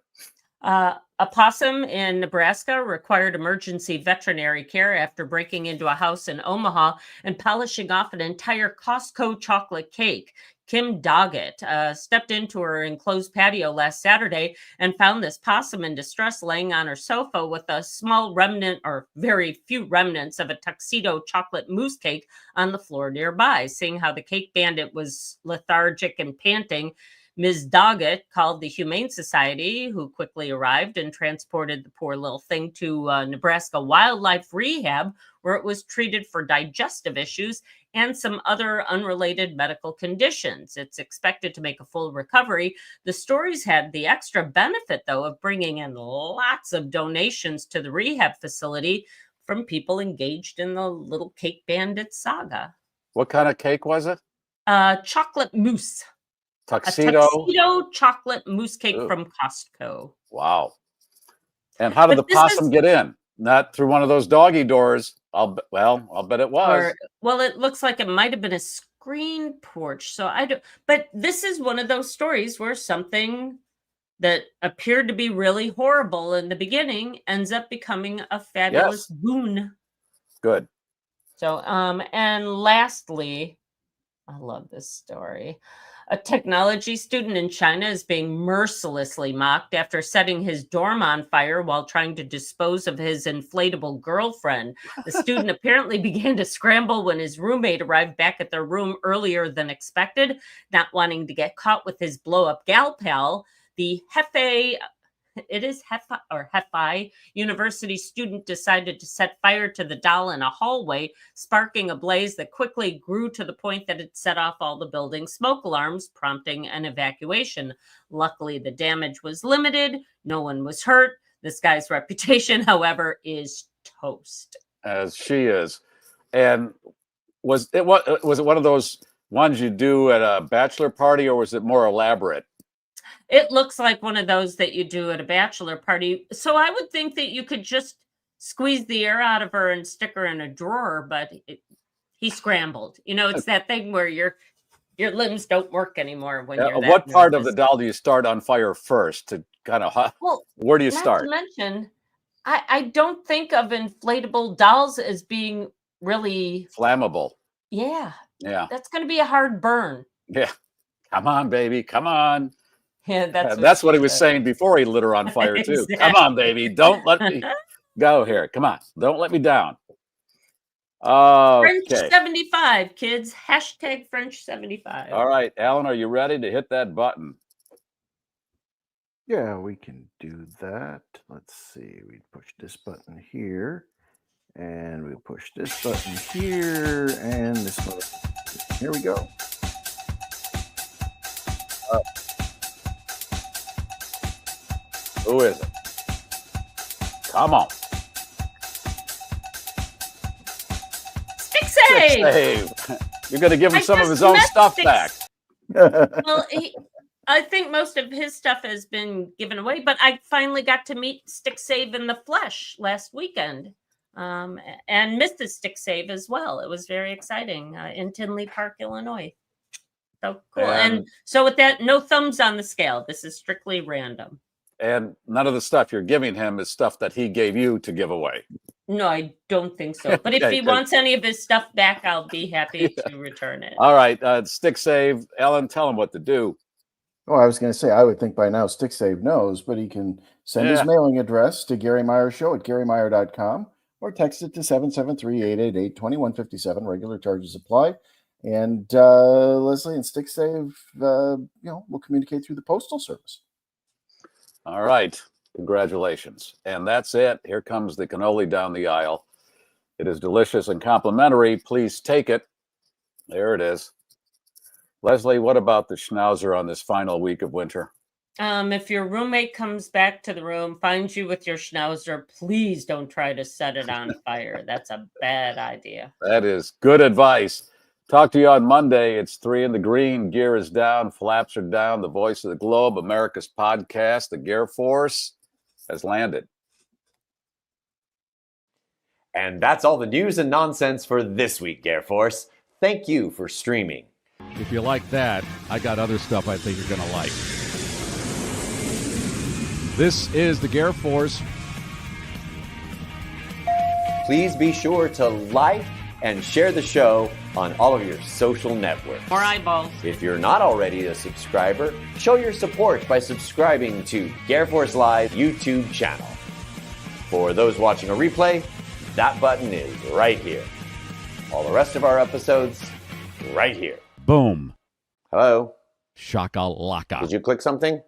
[SPEAKER 13] A possum in Nebraska required emergency veterinary care after breaking into a house in Omaha and polishing off an entire Costco chocolate cake. Kim Doggett stepped into her enclosed patio last Saturday and found this possum in distress laying on her sofa with a small remnant or very few remnants of a tuxedo chocolate mousse cake on the floor nearby. Seeing how the cake bandit was lethargic and panting, Ms. Doggett called the Humane Society, who quickly arrived and transported the poor little thing to Nebraska Wildlife Rehab, where it was treated for digestive issues and some other unrelated medical conditions. It's expected to make a full recovery. The stories had the extra benefit, though, of bringing in lots of donations to the rehab facility from people engaged in the Little Cake Bandit saga.
[SPEAKER 8] What kind of cake was it?
[SPEAKER 13] Chocolate mousse.
[SPEAKER 8] Tuxedo?
[SPEAKER 13] A tuxedo chocolate mousse cake from Costco.
[SPEAKER 8] Wow. And how did the possum get in? Not through one of those doggy doors. I'll bet it was.
[SPEAKER 13] Well, it looks like it might have been a screen porch. So I don't, but this is one of those stories where something that appeared to be really horrible in the beginning ends up becoming a fabulous boon.
[SPEAKER 8] Good.
[SPEAKER 13] So, and lastly, I love this story. A technology student in China is being mercilessly mocked after setting his dorm on fire while trying to dispose of his inflatable girlfriend. The student apparently began to scramble when his roommate arrived back at their room earlier than expected. Not wanting to get caught with his blow-up gal pal, the Hefe it is Hefei University student decided to set fire to the doll in a hallway, sparking a blaze that quickly grew to the point that it set off all the building's smoke alarms, prompting an evacuation. Luckily, the damage was limited. No one was hurt. This guy's reputation, however, is toast.
[SPEAKER 8] As she is. And was it one of those ones you do at a bachelor party, or was it more elaborate?
[SPEAKER 13] It looks like one of those that you do at a bachelor party. So I would think that you could just squeeze the air out of her and stick her in a drawer, but he scrambled. You know, it's that thing where your limbs don't work anymore when you're that
[SPEAKER 8] what part
[SPEAKER 13] nervous.
[SPEAKER 8] of the doll do you start on fire first to kind of, where do you start?
[SPEAKER 13] Not to mention, I don't think of inflatable dolls as being really
[SPEAKER 8] flammable.
[SPEAKER 13] Yeah.
[SPEAKER 8] Yeah.
[SPEAKER 13] That's going to be a hard burn.
[SPEAKER 8] Yeah. Come on, baby. Come on.
[SPEAKER 13] Yeah,
[SPEAKER 8] that's what he was saying before he lit her on fire, too.
[SPEAKER 13] Exactly.
[SPEAKER 8] Come on, baby. Don't let me go here. Come on. Don't let me down.
[SPEAKER 13] French 75, kids. Hashtag French 75.
[SPEAKER 8] All right. Alan, are you ready to hit that button?
[SPEAKER 11] Yeah, we can do that. Let's see. We push this button here, and we push this button here, and this one. Here we go.
[SPEAKER 8] Who is it? Come on.
[SPEAKER 13] Stick save.
[SPEAKER 8] You're going to give him some of his own stuff back.
[SPEAKER 13] Well, I think most of his stuff has been given away, but I finally got to meet Stick Save in the flesh last weekend, and Mrs. Stick Save as well. It was very exciting in Tinley Park, Illinois. So cool. And so with that, no thumbs on the scale. This is strictly random.
[SPEAKER 8] And none of the stuff you're giving him is stuff that he gave you to give away.
[SPEAKER 13] No, I don't think so. But if he wants any of his stuff back, I'll be happy to return it.
[SPEAKER 8] All right. Stick Save. Ellen, tell him what to do.
[SPEAKER 11] Oh, I was going to say, I would think by now Stick Save knows, but he can send his mailing address to Garry Meier Show at GarryMeier.com or text it to 773-888-2157. Regular charges apply. And Leslie and Stick Save, will communicate through the postal service.
[SPEAKER 8] All right. Congratulations. And that's it. Here comes the cannoli down the aisle. It is delicious and complimentary. Please take it. There it is. Leslie, what about the schnauzer on this final week of winter?
[SPEAKER 13] If your roommate comes back to the room, finds you with your schnauzer, please don't try to set it on fire. That's a bad idea.
[SPEAKER 8] That is good advice. Talk to you on Monday. It's 3 in the green. Gear is down. Flaps are down. The voice of the globe, America's podcast, the GarrForce, has landed.
[SPEAKER 16] And that's all the news and nonsense for this week, GarrForce. Thank you for streaming.
[SPEAKER 1] If you like that, I got other stuff I think you're going to like. This is the GarrForce.
[SPEAKER 16] Please be sure to like and share the show on all of your social networks.
[SPEAKER 13] More eyeballs.
[SPEAKER 16] If you're not already a subscriber, show your support by subscribing to GarrForceLIVE YouTube channel. For those watching a replay, that button is right here. All the rest of our episodes, right here.
[SPEAKER 1] Boom.
[SPEAKER 16] Hello?
[SPEAKER 1] Shakalaka.
[SPEAKER 16] Did you click something?